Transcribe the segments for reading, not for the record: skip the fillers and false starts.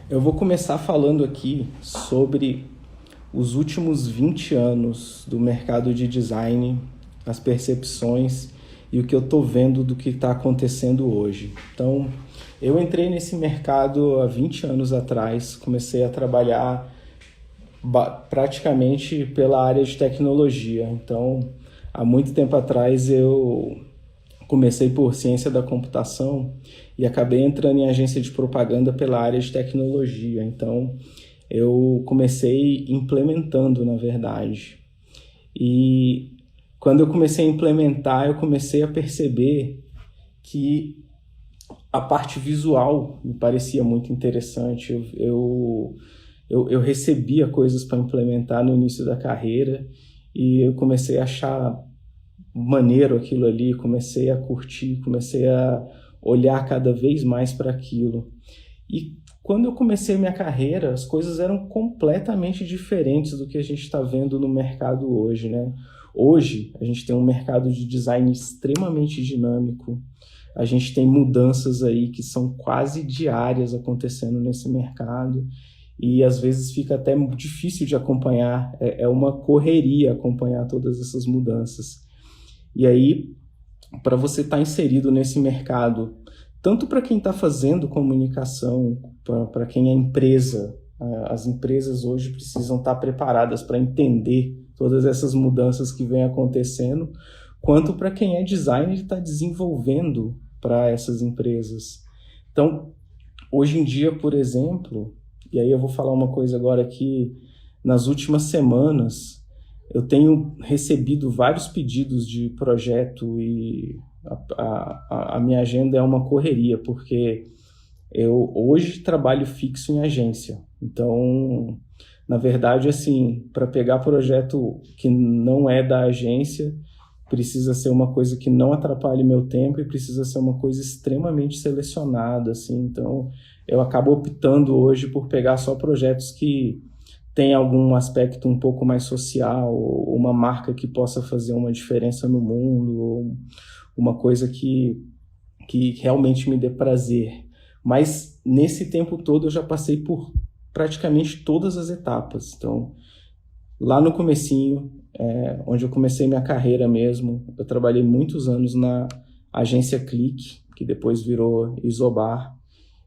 Eu vou começar falando aqui sobre os últimos 20 anos do mercado de design, as percepções e o que eu estou vendo do que está acontecendo hoje. Então, eu entrei nesse mercado há 20 anos atrás, comecei a trabalhar praticamente pela área de tecnologia. Então, há muito tempo atrás eu comecei por ciência da computação e acabei entrando em agência de propaganda pela área de tecnologia. Então, eu comecei implementando, na verdade. E quando eu comecei a implementar, eu comecei a perceber que a parte visual me parecia muito interessante. Eu recebia coisas para implementar no início da carreira e eu comecei a achar maneiro aquilo ali, comecei a curtir, comecei a olhar cada vez mais para aquilo. E quando eu comecei minha carreira, as coisas eram completamente diferentes do que a gente está vendo no mercado hoje, né? Hoje, a gente tem um mercado de design extremamente dinâmico, a gente tem mudanças aí que são quase diárias acontecendo nesse mercado e às vezes fica até difícil de acompanhar, é uma correria acompanhar todas essas mudanças. E aí, para você estar inserido nesse mercado, tanto para quem está fazendo comunicação, para quem é empresa, as empresas hoje precisam estar preparadas para entender todas essas mudanças que vêm acontecendo, quanto para quem é designer e está desenvolvendo para essas empresas. Então, hoje em dia, por exemplo, e aí eu vou falar uma coisa agora que nas últimas semanas eu tenho recebido vários pedidos de projeto e a minha agenda é uma correria, porque eu hoje trabalho fixo em agência. Então, na verdade, assim, para pegar projeto que não é da agência, precisa ser uma coisa que não atrapalhe meu tempo e precisa ser uma coisa extremamente selecionada, assim. Então, eu acabo optando hoje por pegar só projetos que tem algum aspecto um pouco mais social, ou uma marca que possa fazer uma diferença no mundo, ou uma coisa que realmente me dê prazer. Mas nesse tempo todo eu já passei por praticamente todas as etapas. Então, lá no comecinho, onde eu comecei minha carreira mesmo, eu trabalhei muitos anos na agência Clique, que depois virou Isobar.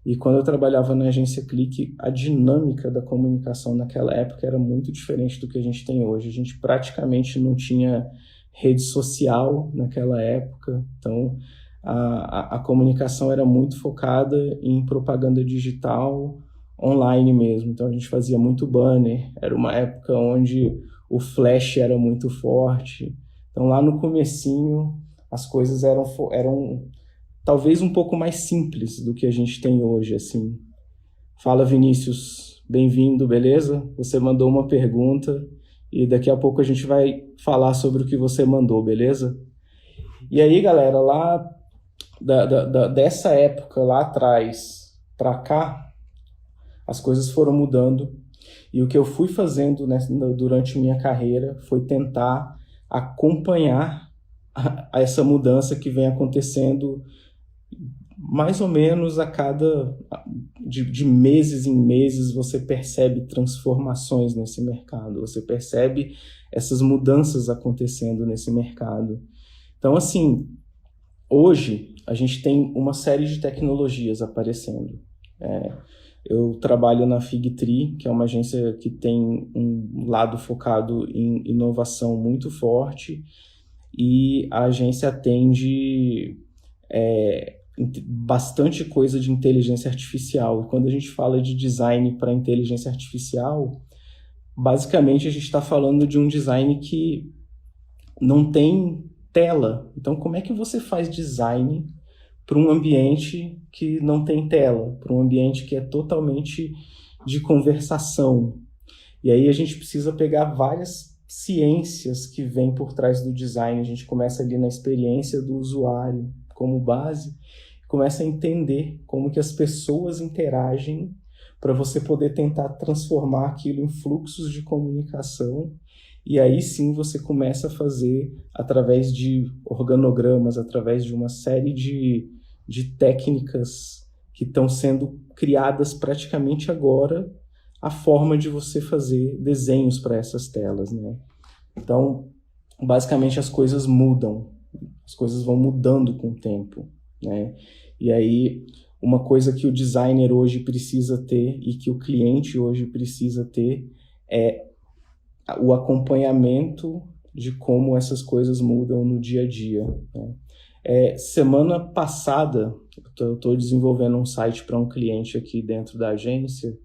E quando eu trabalhava na agência Clique, a dinâmica da comunicação naquela época era muito diferente do que a gente tem hoje. A gente praticamente não tinha rede social naquela época, então a comunicação era muito focada em propaganda digital, online mesmo. Então a gente fazia muito banner, era uma época onde o flash era muito forte. Então lá no comecinho as coisas eram talvez um pouco mais simples do que a gente tem hoje, assim. Fala, Vinícius, bem-vindo, beleza? Você mandou uma pergunta e daqui a pouco a gente vai falar sobre o que você mandou, beleza? E aí, galera, lá dessa época lá atrás para cá, as coisas foram mudando e o que eu fui fazendo durante minha carreira foi tentar acompanhar essa mudança que vem acontecendo mais ou menos a cada de meses em meses você percebe transformações nesse mercado, você percebe essas mudanças acontecendo nesse mercado. Então, assim, hoje a gente tem uma série de tecnologias aparecendo. Eu trabalho na Figtree, que é uma agência que tem um lado focado em inovação muito forte, e a agência atende bastante coisa de inteligência artificial. E quando a gente fala de design para inteligência artificial, basicamente a gente está falando de um design que não tem tela. Então, como é que você faz design para um ambiente que não tem tela, para um ambiente que é totalmente de conversação? E aí a gente precisa pegar várias ciências que vêm por trás do design. A gente começa ali na experiência do usuário como base, começa a entender como que as pessoas interagem para você poder tentar transformar aquilo em fluxos de comunicação. E aí sim você começa a fazer, através de organogramas, através de uma série de técnicas que estão sendo criadas praticamente agora a forma de você fazer desenhos para essas telas, né? Então, basicamente as coisas mudam, as coisas vão mudando com o tempo, né? E aí, uma coisa que o designer hoje precisa ter e que o cliente hoje precisa ter é o acompanhamento de como essas coisas mudam no dia a dia, né? Semana passada, eu estou desenvolvendo um site para um cliente aqui dentro da agência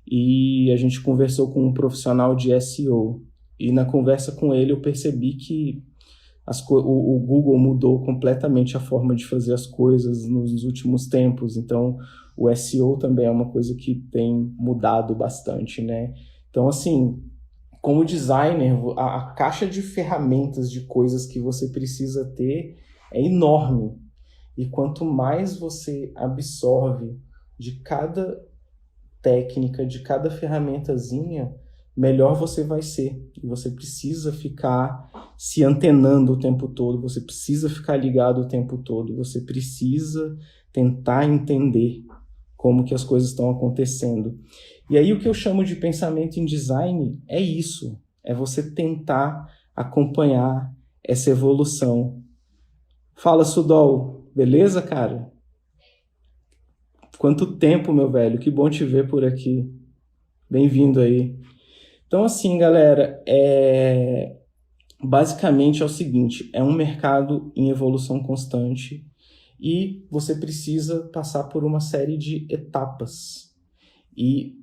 e a gente conversou com um profissional de SEO. E na conversa com ele eu percebi que o Google mudou completamente a forma de fazer as coisas nos últimos tempos. Então, o SEO também é uma coisa que tem mudado bastante, né? Então, assim, como designer, a caixa de ferramentas de coisas que você precisa ter é enorme. E quanto mais você absorve de cada técnica, de cada ferramentazinha, melhor você vai ser. E você precisa ficar se antenando o tempo todo, você precisa ficar ligado o tempo todo, você precisa tentar entender como que as coisas estão acontecendo. E aí o que eu chamo de pensamento em design é isso, é você tentar acompanhar essa evolução. Fala, Sudol, beleza, cara? Quanto tempo, meu velho, que bom te ver por aqui. Bem-vindo aí. Então, assim, galera, basicamente é o seguinte, é um mercado em evolução constante e você precisa passar por uma série de etapas. E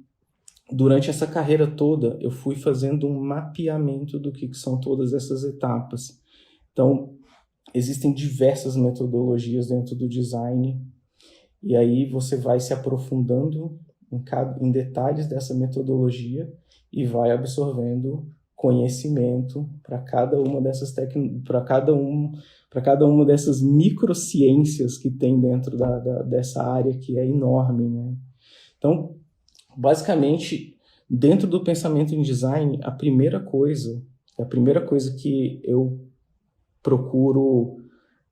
durante essa carreira toda, eu fui fazendo um mapeamento do que são todas essas etapas. Então, existem diversas metodologias dentro do design, e aí você vai se aprofundando em detalhes dessa metodologia e vai absorvendo conhecimento para cada uma dessas para cada uma dessas microciências que tem dentro dessa área que é enorme, né? Então, basicamente, dentro do pensamento em design, a primeira coisa que eu procuro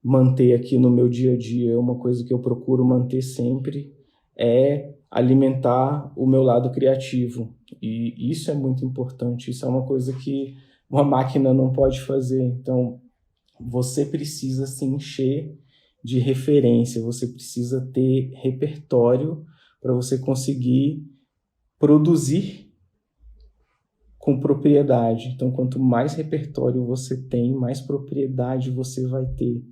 manter aqui no meu dia a dia, uma coisa que eu procuro manter sempre, é alimentar o meu lado criativo. E isso é muito importante, isso é uma coisa que uma máquina não pode fazer. Então, você precisa se encher de referência, você precisa ter repertório para você conseguir produzir com propriedade. Então, quanto mais repertório você tem, mais propriedade você vai ter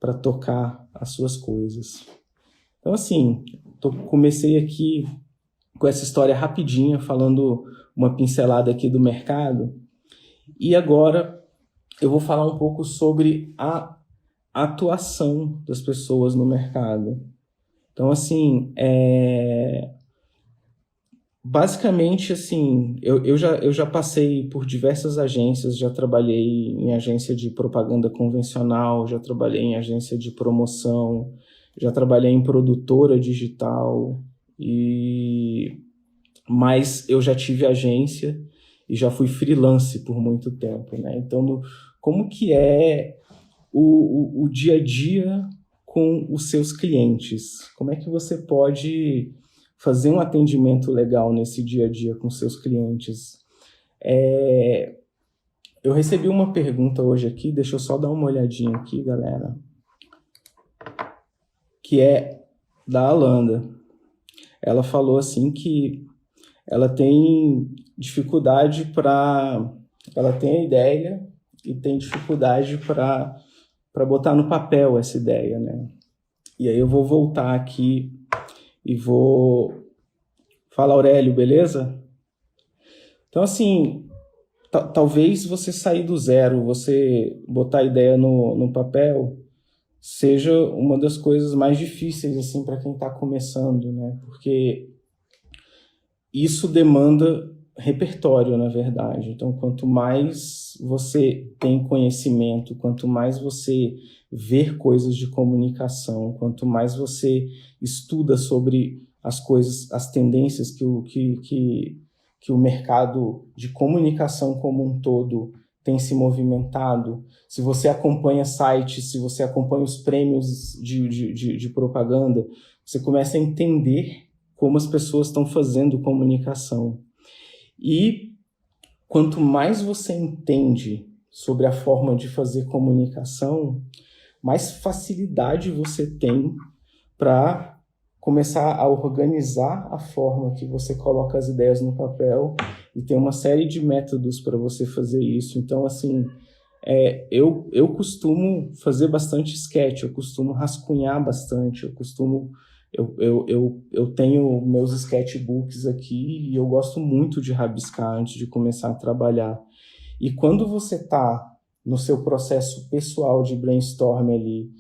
para tocar as suas coisas. Então, assim, comecei aqui com essa história rapidinha, falando uma pincelada aqui do mercado, e agora eu vou falar um pouco sobre a atuação das pessoas no mercado. Então, assim, basicamente, assim, eu já passei por diversas agências, já trabalhei em agência de propaganda convencional, já trabalhei em agência de promoção, já trabalhei em produtora digital, mas eu já tive agência e já fui freelance por muito tempo, né? Então, como que é o dia a dia com os seus clientes? Como é que você pode fazer um atendimento legal nesse dia a dia com seus clientes? Eu recebi uma pergunta hoje aqui, deixa eu só dar uma olhadinha aqui, galera, que é da Alanda. Ela falou assim que ela tem dificuldade ela tem a ideia e tem dificuldade para botar no papel essa ideia, né? E aí eu vou voltar aqui e vou falar, Aurélio, beleza? Então, assim, talvez você sair do zero, você botar a ideia no papel, seja uma das coisas mais difíceis, assim, para quem está começando, né? Porque isso demanda repertório, na verdade. Então, quanto mais você tem conhecimento, quanto mais você vê coisas de comunicação, quanto mais você estuda sobre as coisas, as tendências que o mercado de comunicação como um todo tem se movimentado, se você acompanha sites, se você acompanha os prêmios de propaganda, você começa a entender como as pessoas estão fazendo comunicação. E quanto mais você entende sobre a forma de fazer comunicação, mais facilidade você tem para começar a organizar a forma que você coloca as ideias no papel, e tem uma série de métodos para você fazer isso. Então, assim, eu costumo fazer bastante sketch, eu costumo rascunhar bastante, eu tenho meus sketchbooks aqui e eu gosto muito de rabiscar antes de começar a trabalhar. E quando você está no seu processo pessoal de brainstorm ali,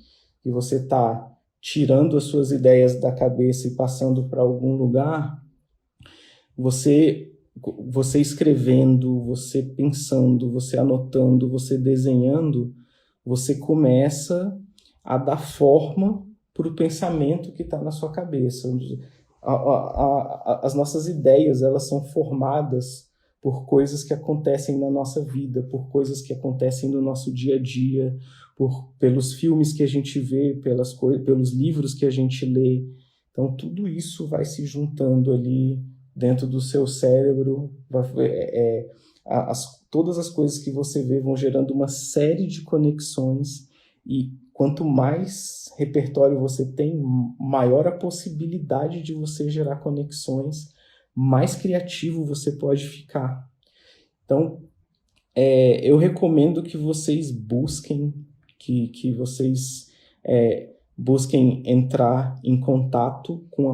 e você está tirando as suas ideias da cabeça e passando para algum lugar, você escrevendo, você pensando, você anotando, você desenhando, você começa a dar forma para o pensamento que está na sua cabeça. As nossas ideias, elas são formadas por coisas que acontecem na nossa vida, por coisas que acontecem no nosso dia a dia, pelos filmes que a gente vê, pelos livros que a gente lê. Então, tudo isso vai se juntando ali dentro do seu cérebro. Todas as coisas que você vê vão gerando uma série de conexões, e quanto mais repertório você tem, maior a possibilidade de você gerar conexões, mais criativo você pode ficar. Então, eu recomendo que vocês busquem, que vocês busquem entrar em contato com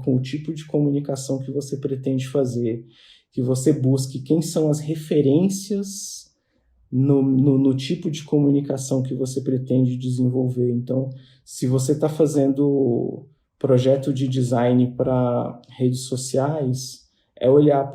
o tipo de comunicação que você pretende fazer, que você busque quem são as referências no tipo de comunicação que você pretende desenvolver. Então, se você está fazendo projeto de design para redes sociais, olhar,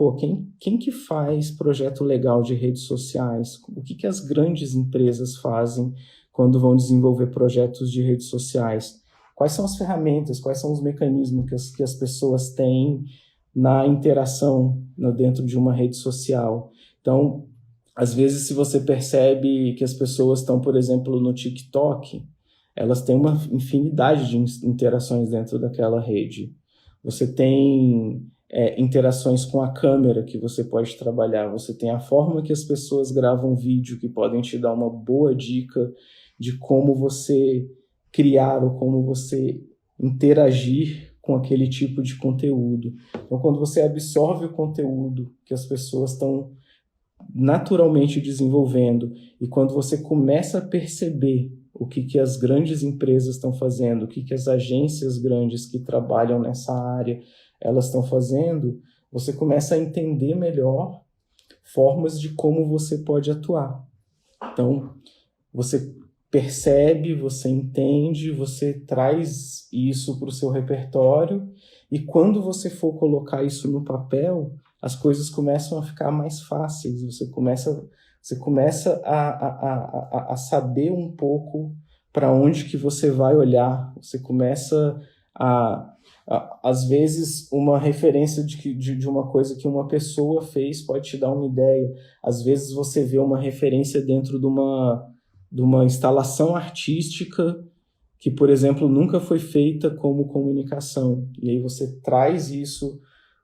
quem que faz projeto legal de redes sociais? O que as grandes empresas fazem quando vão desenvolver projetos de redes sociais? Quais são as ferramentas, quais são os mecanismos que as pessoas têm na interação dentro de uma rede social? Então, às vezes, se você percebe que as pessoas estão, por exemplo, no TikTok, elas têm uma infinidade de interações dentro daquela rede. Você tem interações com a câmera que você pode trabalhar, você tem a forma que as pessoas gravam vídeo, que podem te dar uma boa dica de como você criar ou como você interagir com aquele tipo de conteúdo. Então, quando você absorve o conteúdo que as pessoas estão naturalmente desenvolvendo, e quando você começa a perceber o que as grandes empresas estão fazendo, o que as agências grandes que trabalham nessa área elas estão fazendo, você começa a entender melhor formas de como você pode atuar. Então, você percebe, você entende, você traz isso para o seu repertório, e quando você for colocar isso no papel, as coisas começam a ficar mais fáceis, você começa a saber um pouco para onde que você vai olhar, você começa às vezes, uma referência de uma coisa que uma pessoa fez pode te dar uma ideia. Às vezes você vê uma referência dentro de uma instalação artística que, por exemplo, nunca foi feita como comunicação, e aí você traz isso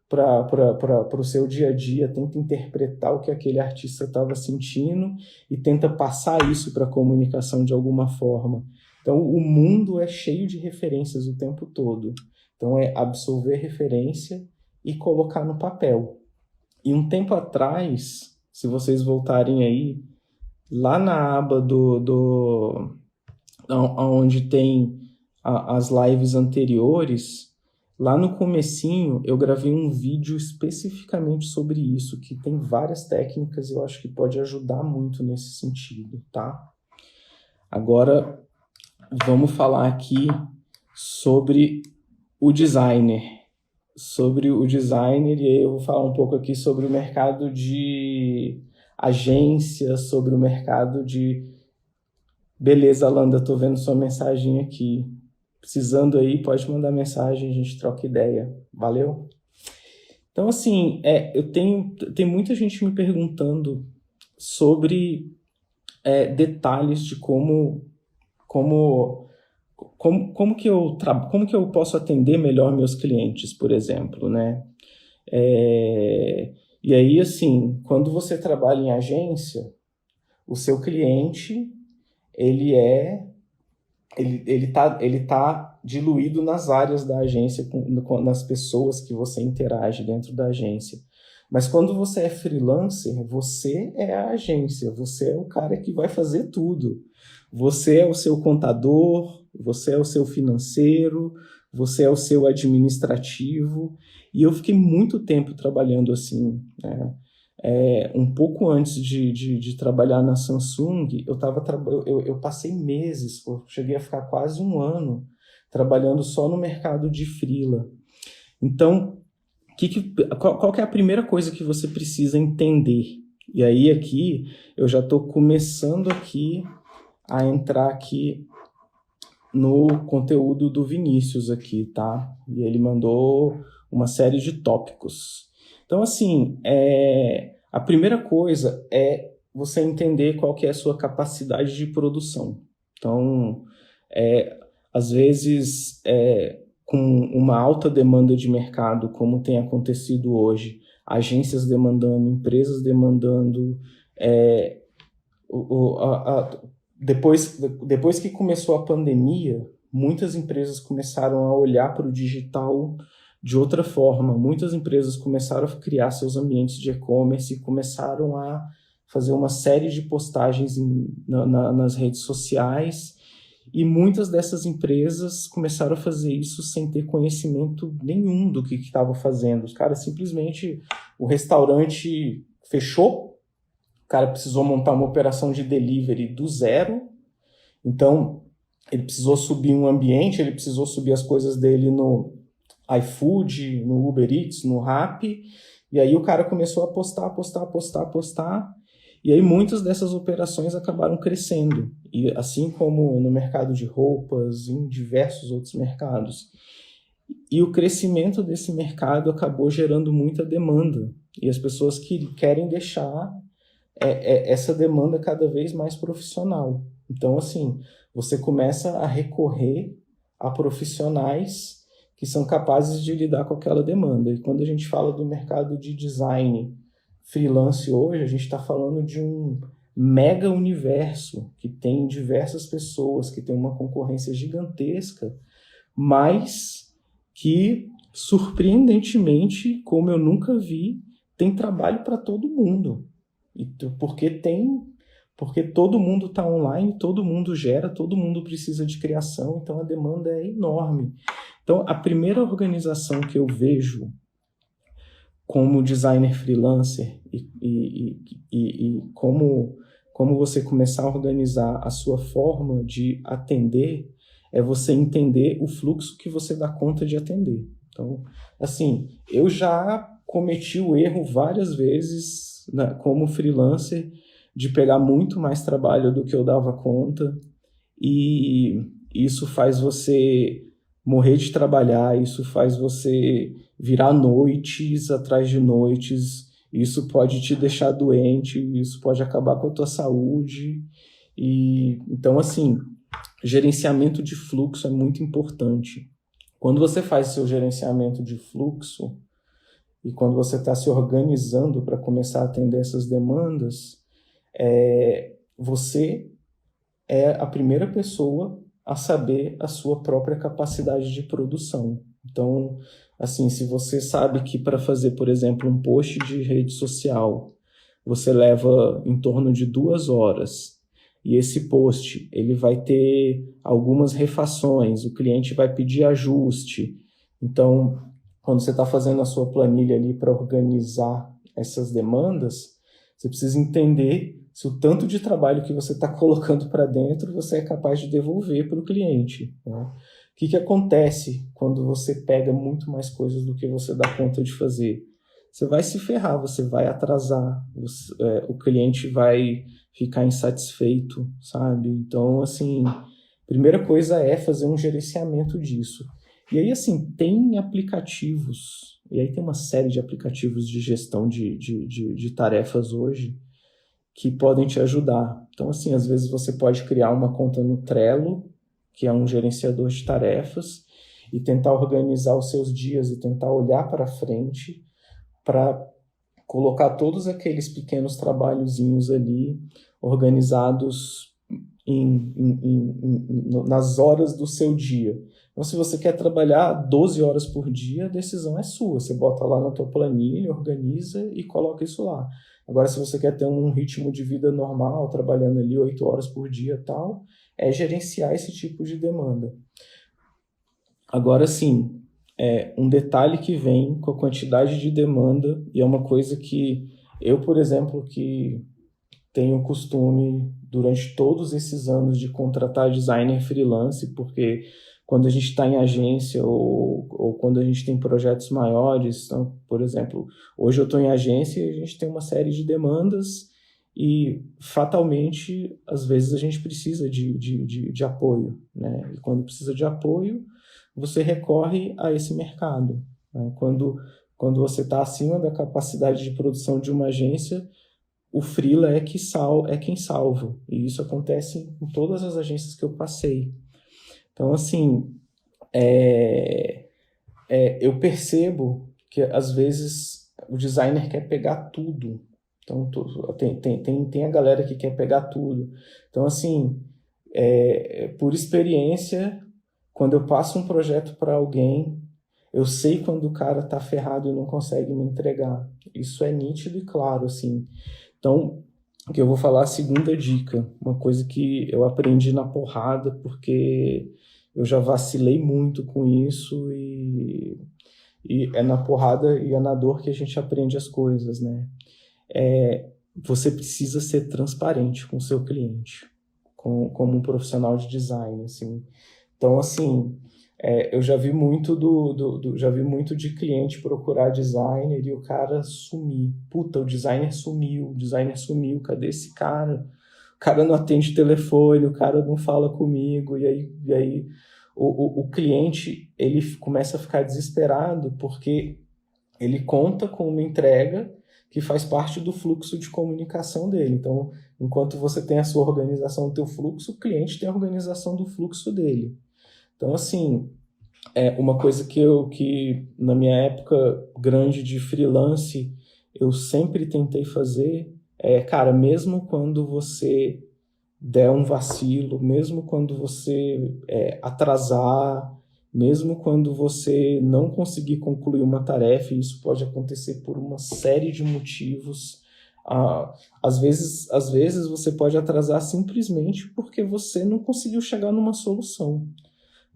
para o seu dia a dia, tenta interpretar o que aquele artista estava sentindo e tenta passar isso para a comunicação de alguma forma. Então, o mundo é cheio de referências o tempo todo. Então, é absorver referência e colocar no papel. E um tempo atrás, se vocês voltarem aí, lá na aba onde tem as lives anteriores, lá no comecinho, eu gravei um vídeo especificamente sobre isso, que tem várias técnicas e eu acho que pode ajudar muito nesse sentido, tá? Agora, vamos falar aqui sobre o designer. Sobre o designer, e aí eu vou falar um pouco aqui sobre o mercado de agências, sobre o mercado de... Beleza, Alanda, tô vendo sua mensagem aqui. Precisando aí, pode mandar mensagem, a gente troca ideia. Valeu? Então, assim, tem muita gente me perguntando sobre detalhes de como como que eu posso atender melhor meus clientes, por exemplo, né? E aí, assim, quando você trabalha em agência, o seu cliente, ele é ele tá diluído nas áreas da agência, nas pessoas que você interage dentro da agência. Mas quando você é freelancer, você é a agência, você é o cara que vai fazer tudo. Você é o seu contador, você é o seu financeiro, você é o seu administrativo. E eu fiquei muito tempo trabalhando assim, né? Um pouco antes de trabalhar na Samsung, eu passei meses, cheguei a ficar quase um ano trabalhando só no mercado de freela. Então, qual que é a primeira coisa que você precisa entender? E aí aqui, eu já estou começando aqui a entrar aqui no conteúdo do Vinícius aqui, tá? E ele mandou uma série de tópicos. Então, assim, a primeira coisa é você entender qual que é a sua capacidade de produção. Então, às vezes, com uma alta demanda de mercado, como tem acontecido hoje, agências demandando, empresas demandando, depois que começou a pandemia, muitas empresas começaram a olhar para o digital de outra forma. Muitas empresas começaram a criar seus ambientes de e-commerce e começaram a fazer uma série de postagens nas redes sociais. E muitas dessas empresas começaram a fazer isso sem ter conhecimento nenhum do que estavam fazendo. Os caras simplesmente, o restaurante fechou, o cara precisou montar uma operação de delivery do zero, então ele precisou subir um ambiente, ele precisou subir as coisas dele no iFood, no Uber Eats, no Rappi, e aí o cara começou a postar, e aí muitas dessas operações acabaram crescendo, e assim como no mercado de roupas, em diversos outros mercados. E o crescimento desse mercado acabou gerando muita demanda, e as pessoas querem deixar essa demanda cada vez mais profissional. Então, assim, você começa a recorrer a profissionais que são capazes de lidar com aquela demanda. E quando a gente fala do mercado de design freelance hoje, a gente está falando de um mega universo que tem diversas pessoas, que tem uma concorrência gigantesca, mas que, surpreendentemente, como eu nunca vi, tem trabalho para todo mundo. Porque todo mundo está online, todo mundo gera, todo mundo precisa de criação, então a demanda é enorme. Então, a primeira organização que eu vejo como designer freelancer e como você começar a organizar a sua forma de atender é você entender o fluxo que você dá conta de atender. Então, assim, eu já cometi o erro várias vezes, né, como freelancer, de pegar muito mais trabalho do que eu dava conta, e isso faz você morrer de trabalhar, isso faz você virar noites atrás de noites, isso pode te deixar doente, isso pode acabar com a tua saúde. E então, assim, gerenciamento de fluxo é muito importante. Quando você faz seu gerenciamento de fluxo e quando você está se organizando para começar a atender essas demandas, você é a primeira pessoa a saber a sua própria capacidade de produção. Então, assim, se você sabe que para fazer, por exemplo, um post de rede social, você leva em torno de 2 horas, e esse post ele vai ter algumas refações, o cliente vai pedir ajuste. Então, quando você está fazendo a sua planilha ali para organizar essas demandas, você precisa entender se o tanto de trabalho que você está colocando para dentro você é capaz de devolver para o cliente, né? O que acontece quando você pega muito mais coisas do que você dá conta de fazer? Você vai se ferrar, você vai atrasar, o cliente vai ficar insatisfeito, sabe? Então, assim, primeira coisa é fazer um gerenciamento disso. E aí, assim, tem aplicativos, e aí tem uma série de aplicativos de gestão de tarefas hoje que podem te ajudar. Então, assim, às vezes você pode criar uma conta no Trello, que é um gerenciador de tarefas, e tentar organizar os seus dias e tentar olhar para frente para colocar todos aqueles pequenos trabalhozinhos ali organizados nas horas do seu dia. Então, se você quer trabalhar 12 horas por dia, a decisão é sua. Você bota lá na tua planilha, organiza e coloca isso lá. Agora, se você quer ter um ritmo de vida normal, trabalhando ali 8 horas por dia e tal, é gerenciar esse tipo de demanda. Agora, sim, um detalhe que vem com a quantidade de demanda, e é uma coisa que eu, por exemplo, que tenho o costume, durante todos esses anos, de contratar designer freelance, porque quando a gente está em agência ou quando a gente tem projetos maiores, então, por exemplo, hoje eu estou em agência e a gente tem uma série de demandas e, fatalmente, às vezes a gente precisa de apoio, né? E quando precisa de apoio, você recorre a esse mercado, né? Quando você está acima da capacidade de produção de uma agência, o freela é quem salva. E isso acontece em todas as agências que eu passei. Então, assim, eu percebo que, às vezes, o designer quer pegar tudo. Então, tem a galera que quer pegar tudo. Então, assim, por experiência, quando eu passo um projeto para alguém, eu sei quando o cara tá ferrado e não consegue me entregar. Isso é nítido e claro, assim. Então, o que eu vou falar, a segunda dica, uma coisa que eu aprendi na porrada, porque eu já vacilei muito com isso e é na porrada e é na dor que a gente aprende as coisas, né? Você precisa ser transparente com o seu cliente, como um profissional de design, assim. Então, assim, eu já vi muito já vi muito de cliente procurar designer e o cara sumir. Puta, o designer sumiu, cadê esse cara? O cara não atende telefone, o cara não fala comigo, e aí o cliente, ele começa a ficar desesperado porque ele conta com uma entrega que faz parte do fluxo de comunicação dele. Então, enquanto você tem a sua organização do teu fluxo, o cliente tem a organização do fluxo dele. Então, assim, uma coisa que na minha época grande de freelance, eu sempre tentei fazer cara, mesmo quando você der um vacilo, mesmo quando você atrasar, mesmo quando você não conseguir concluir uma tarefa, e isso pode acontecer por uma série de motivos. Às vezes você pode atrasar simplesmente porque você não conseguiu chegar numa solução.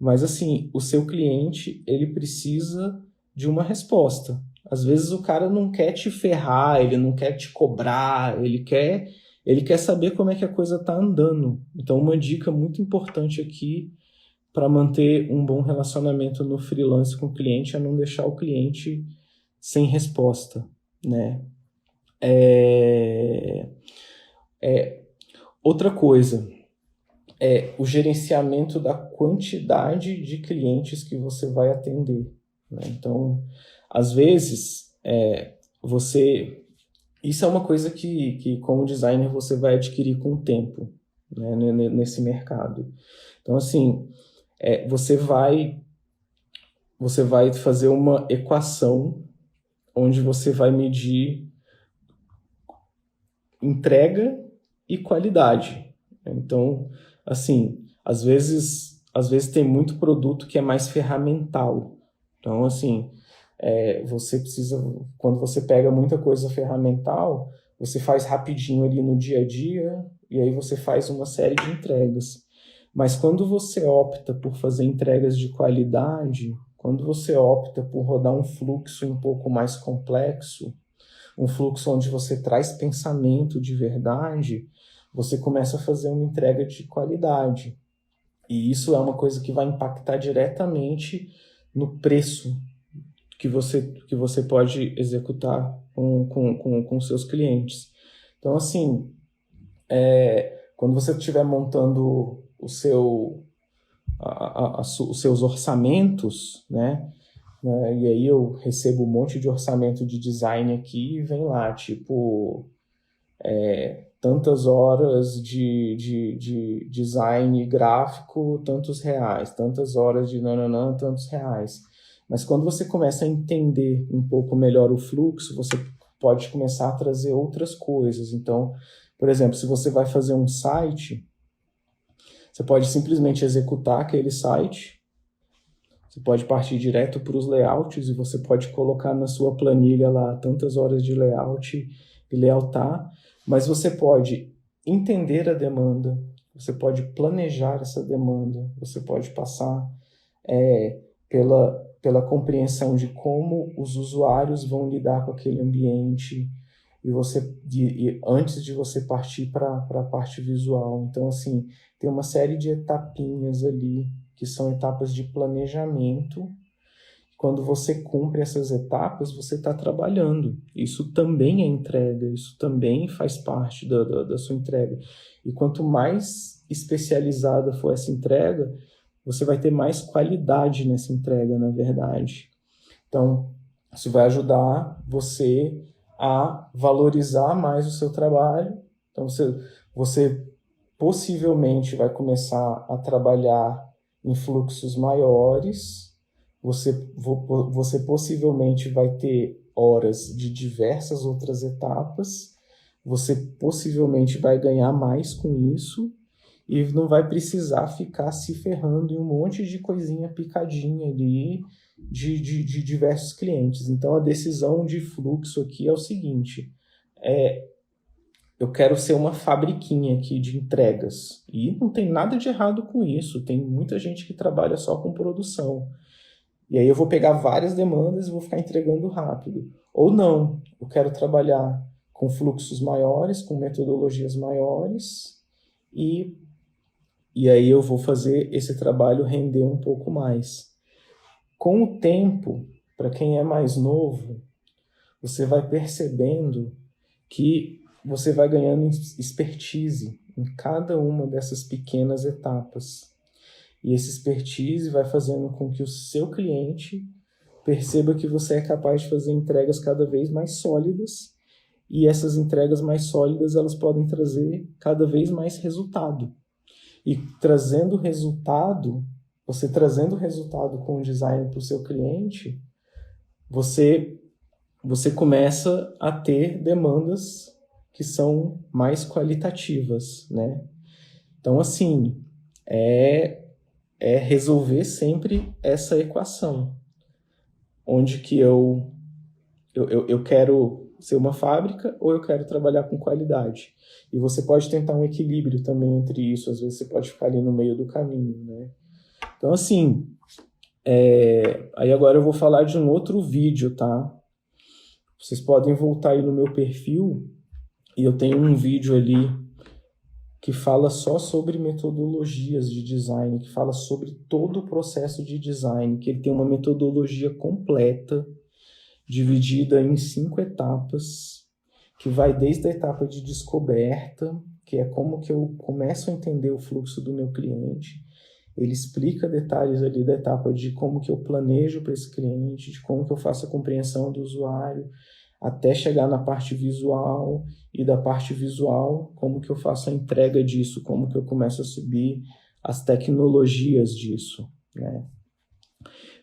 Mas, assim, o seu cliente, ele precisa de uma resposta. Às vezes o cara não quer te ferrar, ele não quer te cobrar, ele quer saber como é que a coisa está andando. Então, uma dica muito importante aqui para manter um bom relacionamento no freelance com o cliente é não deixar o cliente sem resposta, né? Outra coisa o gerenciamento da quantidade de clientes que você vai atender, né? Então, às vezes, isso é uma coisa que como designer você vai adquirir com o tempo, né, nesse mercado. Então, assim, você vai fazer uma equação onde você vai medir entrega e qualidade. Então, assim, às vezes tem muito produto que é mais ferramental. Então, assim, você precisa, quando você pega muita coisa ferramental, você faz rapidinho ali no dia a dia e aí você faz uma série de entregas. Mas quando você opta por fazer entregas de qualidade, quando você opta por rodar um fluxo um pouco mais complexo, um fluxo onde você traz pensamento de verdade, você começa a fazer uma entrega de qualidade. E isso é uma coisa que vai impactar diretamente no preço que você pode executar com seus clientes. Então, assim, quando você estiver montando os seus orçamentos, né? E aí eu recebo um monte de orçamento de design aqui e vem lá, tipo, tantas horas de design gráfico, tantos reais, tantas horas de nananã, tantos reais. Mas quando você começa a entender um pouco melhor o fluxo, você pode começar a trazer outras coisas. Então, por exemplo, se você vai fazer um site, você pode simplesmente executar aquele site, você pode partir direto para os layouts e você pode colocar na sua planilha lá tantas horas de layout e layoutar, mas você pode entender a demanda, você pode planejar essa demanda, você pode passar pela compreensão de como os usuários vão lidar com aquele ambiente e antes de você partir para a parte visual. Então, assim, tem uma série de etapinhas ali que são etapas de planejamento. Quando você cumpre essas etapas, você está trabalhando. Isso também é entrega, isso também faz parte da sua entrega. E quanto mais especializada for essa entrega, você vai ter mais qualidade nessa entrega, na verdade. Então, isso vai ajudar você a valorizar mais o seu trabalho. Então, você possivelmente vai começar a trabalhar em fluxos maiores, você possivelmente vai ter horas de diversas outras etapas, você possivelmente vai ganhar mais com isso e não vai precisar ficar se ferrando em um monte de coisinha picadinha ali de diversos clientes. Então, a decisão de fluxo aqui é o seguinte, eu quero ser uma fabriquinha aqui de entregas. E não tem nada de errado com isso. Tem muita gente que trabalha só com produção. E aí eu vou pegar várias demandas e vou ficar entregando rápido. Ou não, eu quero trabalhar com fluxos maiores, com metodologias maiores, e aí eu vou fazer esse trabalho render um pouco mais. Com o tempo, para quem é mais novo, você vai percebendo que você vai ganhando expertise em cada uma dessas pequenas etapas. E esse expertise vai fazendo com que o seu cliente perceba que você é capaz de fazer entregas cada vez mais sólidas, e essas entregas mais sólidas elas podem trazer cada vez mais resultado. E trazendo resultado, você trazendo resultado com o design para o seu cliente, você começa a ter demandas que são mais qualitativas, né? Então, assim, é resolver sempre essa equação, onde que eu quero ser uma fábrica ou eu quero trabalhar com qualidade. E você pode tentar um equilíbrio também entre isso, às vezes você pode ficar ali no meio do caminho, né? Então, assim, aí agora eu vou falar de um outro vídeo, tá? Vocês podem voltar aí no meu perfil, e eu tenho um vídeo ali que fala só sobre metodologias de design, que fala sobre todo o processo de design, que ele tem uma metodologia completa, dividida em 5 etapas, que vai desde a etapa de descoberta, que é como que eu começo a entender o fluxo do meu cliente. Ele explica detalhes ali da etapa de como que eu planejo para esse cliente, de como que eu faço a compreensão do usuário, até chegar na parte visual, e da parte visual, como que eu faço a entrega disso, como que eu começo a subir as tecnologias disso, né?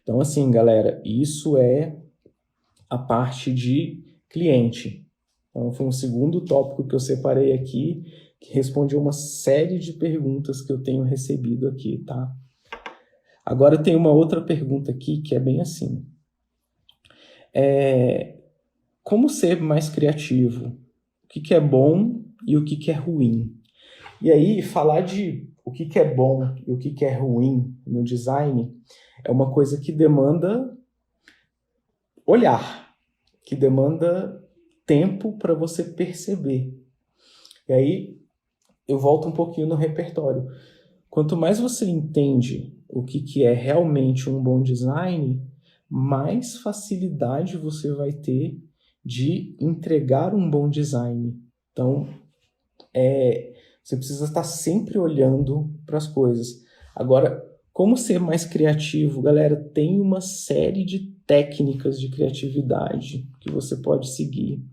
Então, assim, galera, isso é a parte de cliente. Então, foi um segundo tópico que eu separei aqui, que responde a uma série de perguntas que eu tenho recebido aqui, tá? Agora tem uma outra pergunta aqui que é bem assim. Como ser mais criativo? O que é bom e o que é ruim? E aí, falar de o que é bom e o que é ruim no design é uma coisa que demanda olhar, que demanda tempo para você perceber. E aí, eu volto um pouquinho no repertório. Quanto mais você entende o que é realmente um bom design, mais facilidade você vai ter de entregar um bom design. Então, você precisa estar sempre olhando para as coisas. Agora, como ser mais criativo? Galera, tem uma série de técnicas de criatividade que você pode seguir.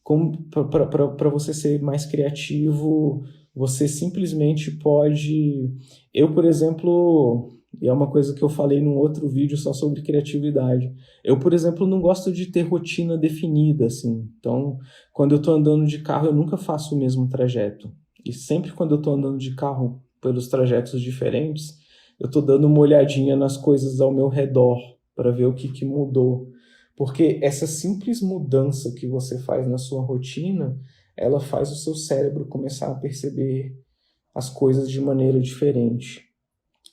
Para você ser mais criativo, você simplesmente pode... Eu, por exemplo, e é uma coisa que eu falei num outro vídeo só sobre criatividade. Eu, por exemplo, não gosto de ter rotina definida, assim. Então, quando eu estou andando de carro, eu nunca faço o mesmo trajeto. E sempre quando eu estou andando de carro pelos trajetos diferentes, eu estou dando uma olhadinha nas coisas ao meu redor para ver o que mudou. Porque essa simples mudança que você faz na sua rotina, ela faz o seu cérebro começar a perceber as coisas de maneira diferente.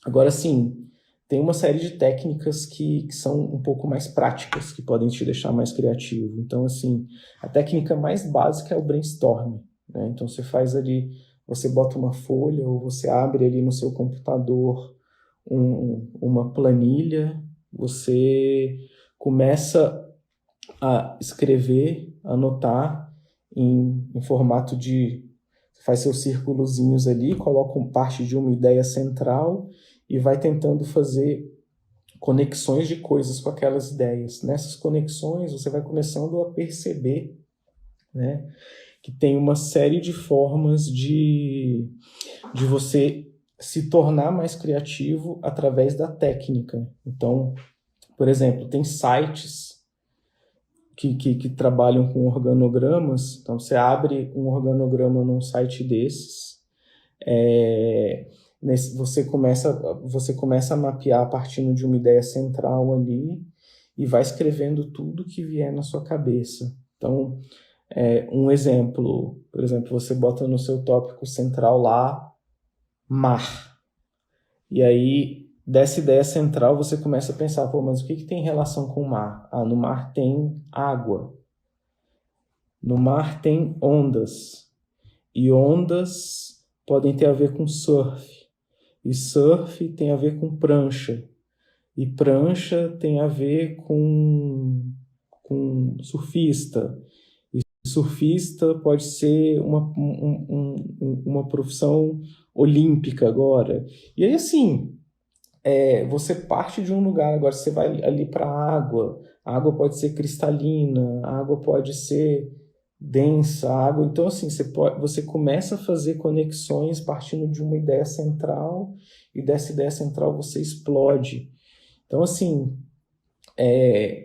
Agora, sim, tem uma série de técnicas que são um pouco mais práticas, que podem te deixar mais criativo. Então, assim, a técnica mais básica é o brainstorm, né? Então, você faz ali, você bota uma folha ou você abre ali no seu computador uma planilha, você começa a escrever, anotar em formato de... Você faz seus círculozinhos ali, coloca parte de uma ideia central e vai tentando fazer conexões de coisas com aquelas ideias. Nessas conexões, você vai começando a perceber, né, que tem uma série de formas de você se tornar mais criativo através da técnica. Então, por exemplo, tem sites que trabalham com organogramas. Então, você abre um organograma num site desses, você começa a mapear partindo de uma ideia central ali e vai escrevendo tudo que vier na sua cabeça. Então, um exemplo, por exemplo, você bota no seu tópico central lá, mar. E aí, dessa ideia central, você começa a pensar, pô, mas o que tem relação com o mar? Ah, no mar tem água. No mar tem ondas. E ondas podem ter a ver com surf. E surf tem a ver com prancha. E prancha tem a ver com surfista. E surfista pode ser uma profissão olímpica agora. E aí, assim, você parte de um lugar, agora você vai ali para a água pode ser cristalina, a água pode ser densa, a água... Então, assim, você começa a fazer conexões partindo de uma ideia central, e dessa ideia central você explode. Então, assim,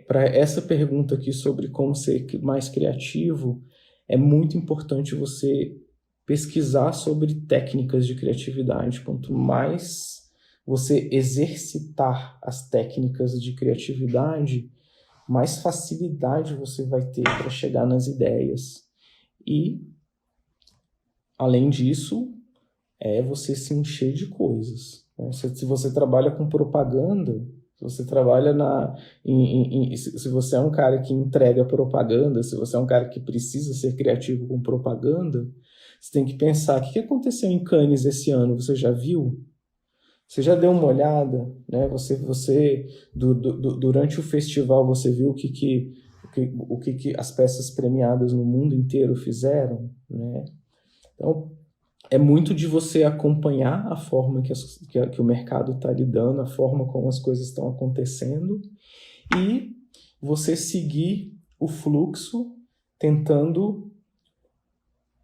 para essa pergunta aqui sobre como ser mais criativo, é muito importante você pesquisar sobre técnicas de criatividade. Quanto mais você exercitar as técnicas de criatividade, mais facilidade você vai ter para chegar nas ideias. E, além disso, você se encher de coisas, né? Se você trabalha com propaganda, se você trabalha se você é um cara que entrega propaganda, se você é um cara que precisa ser criativo com propaganda, você tem que pensar, o que aconteceu em Cannes esse ano? Você já viu? Você já deu uma olhada, né? Durante o festival, você viu o que as peças premiadas no mundo inteiro fizeram, né? Então, é muito de você acompanhar a forma que o mercado está lidando, a forma como as coisas estão acontecendo, e você seguir o fluxo, tentando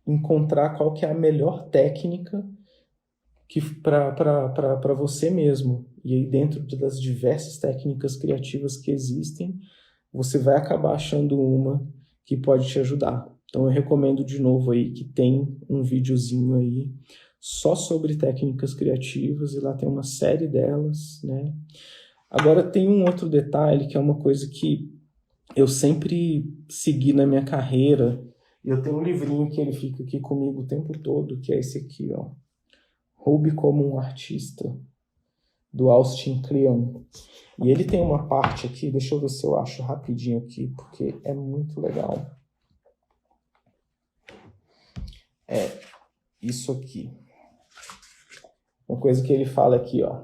encontrar qual que é a melhor técnica para você mesmo. E aí, dentro das diversas técnicas criativas que existem, você vai acabar achando uma que pode te ajudar. Então, eu recomendo de novo aí que tem um videozinho aí só sobre técnicas criativas, e lá tem uma série delas, né? Agora, tem um outro detalhe, que é uma coisa que eu sempre segui na minha carreira. Eu tenho um livrinho que ele fica aqui comigo o tempo todo, que é esse aqui, ó. Roube como um artista, do Austin Kleon. E ele tem uma parte aqui, deixa eu ver se eu acho rapidinho aqui, porque é muito legal. Isso aqui. Uma coisa que ele fala aqui, ó.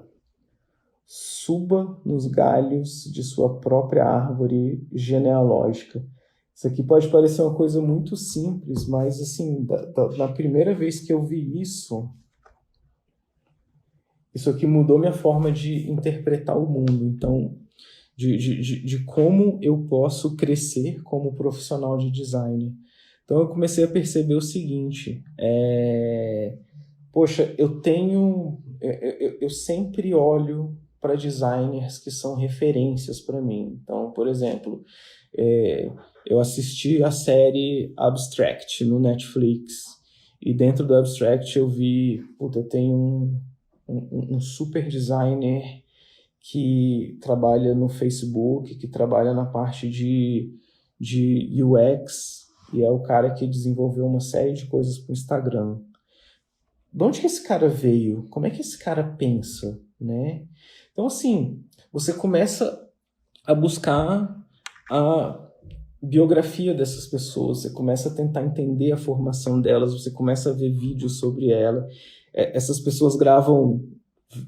Suba nos galhos de sua própria árvore genealógica. Isso aqui pode parecer uma coisa muito simples, mas, assim, na primeira vez que eu vi isso aqui mudou minha forma de interpretar o mundo. Então, de como eu posso crescer como profissional de design. Então eu comecei a perceber o seguinte, poxa, eu sempre olho para designers que são referências para mim. Então, por exemplo, eu assisti a série Abstract no Netflix, e dentro do Abstract eu vi, puta, tem um super designer que trabalha no Facebook, que trabalha na parte de UX, e é o cara que desenvolveu uma série de coisas para o Instagram. De onde que esse cara veio? Como é que esse cara pensa, né? Então, assim, você começa a buscar a biografia dessas pessoas, você começa a tentar entender a formação delas, você começa a ver vídeos sobre ela. Essas pessoas gravam,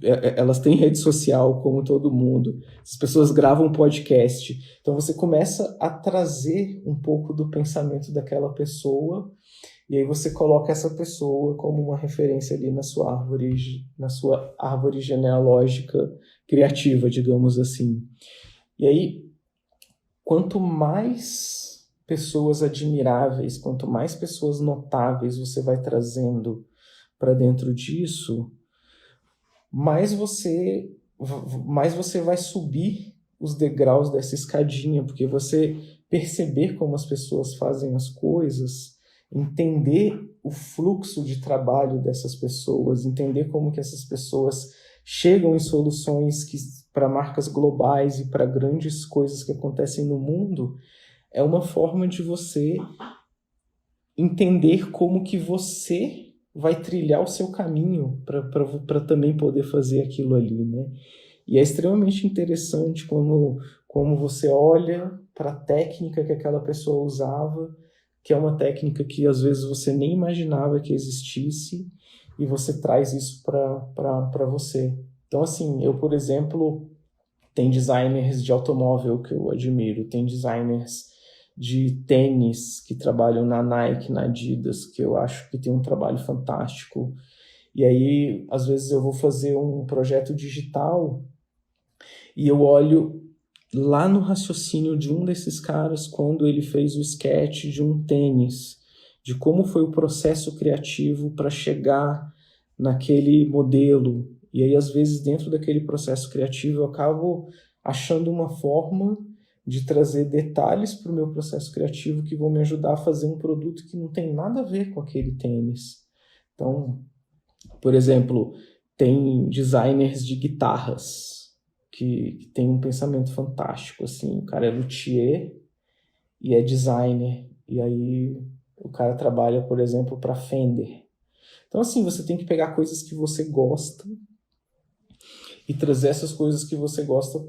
elas têm rede social como todo mundo, as pessoas gravam podcast, então você começa a trazer um pouco do pensamento daquela pessoa, e aí você coloca essa pessoa como uma referência ali na sua árvore genealógica criativa, digamos assim. E aí, quanto mais pessoas admiráveis, quanto mais pessoas notáveis você vai trazendo para dentro disso, mais você vai subir os degraus dessa escadinha, porque você perceber como as pessoas fazem as coisas, entender o fluxo de trabalho dessas pessoas, entender como que essas pessoas chegam em soluções para marcas globais e para grandes coisas que acontecem no mundo, é uma forma de você entender como que você vai trilhar o seu caminho para também poder fazer aquilo ali, né? E é extremamente interessante como você olha para a técnica que aquela pessoa usava, que é uma técnica que às vezes você nem imaginava que existisse, e você traz isso para você. Então, assim, eu, por exemplo, tem designers de automóvel que eu admiro, tem designers de tênis que trabalham na Nike, na Adidas, que eu acho que tem um trabalho fantástico. E aí, às vezes, eu vou fazer um projeto digital e eu olho lá no raciocínio de um desses caras quando ele fez o sketch de um tênis, de como foi o processo criativo para chegar naquele modelo. E aí, às vezes, dentro daquele processo criativo, eu acabo achando uma forma de trazer detalhes para o meu processo criativo que vão me ajudar a fazer um produto que não tem nada a ver com aquele tênis. Então, por exemplo, tem designers de guitarras que tem um pensamento fantástico, assim, o cara é luthier e é designer, e aí o cara trabalha, por exemplo, para Fender. Então, assim, você tem que pegar coisas que você gosta e trazer essas coisas que você gosta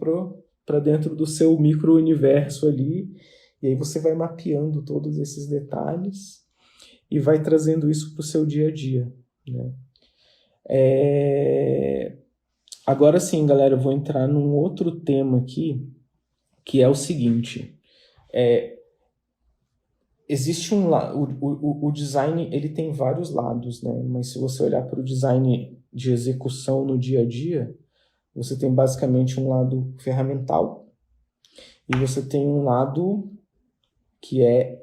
para dentro do seu micro-universo ali, e aí você vai mapeando todos esses detalhes e vai trazendo isso para o seu dia a dia, né? Agora sim, galera, eu vou entrar num outro tema aqui, que é o seguinte. Existe o design, ele tem vários lados, né? Mas se você olhar para o design de execução no dia a dia, você tem basicamente um lado ferramental e você tem um lado que é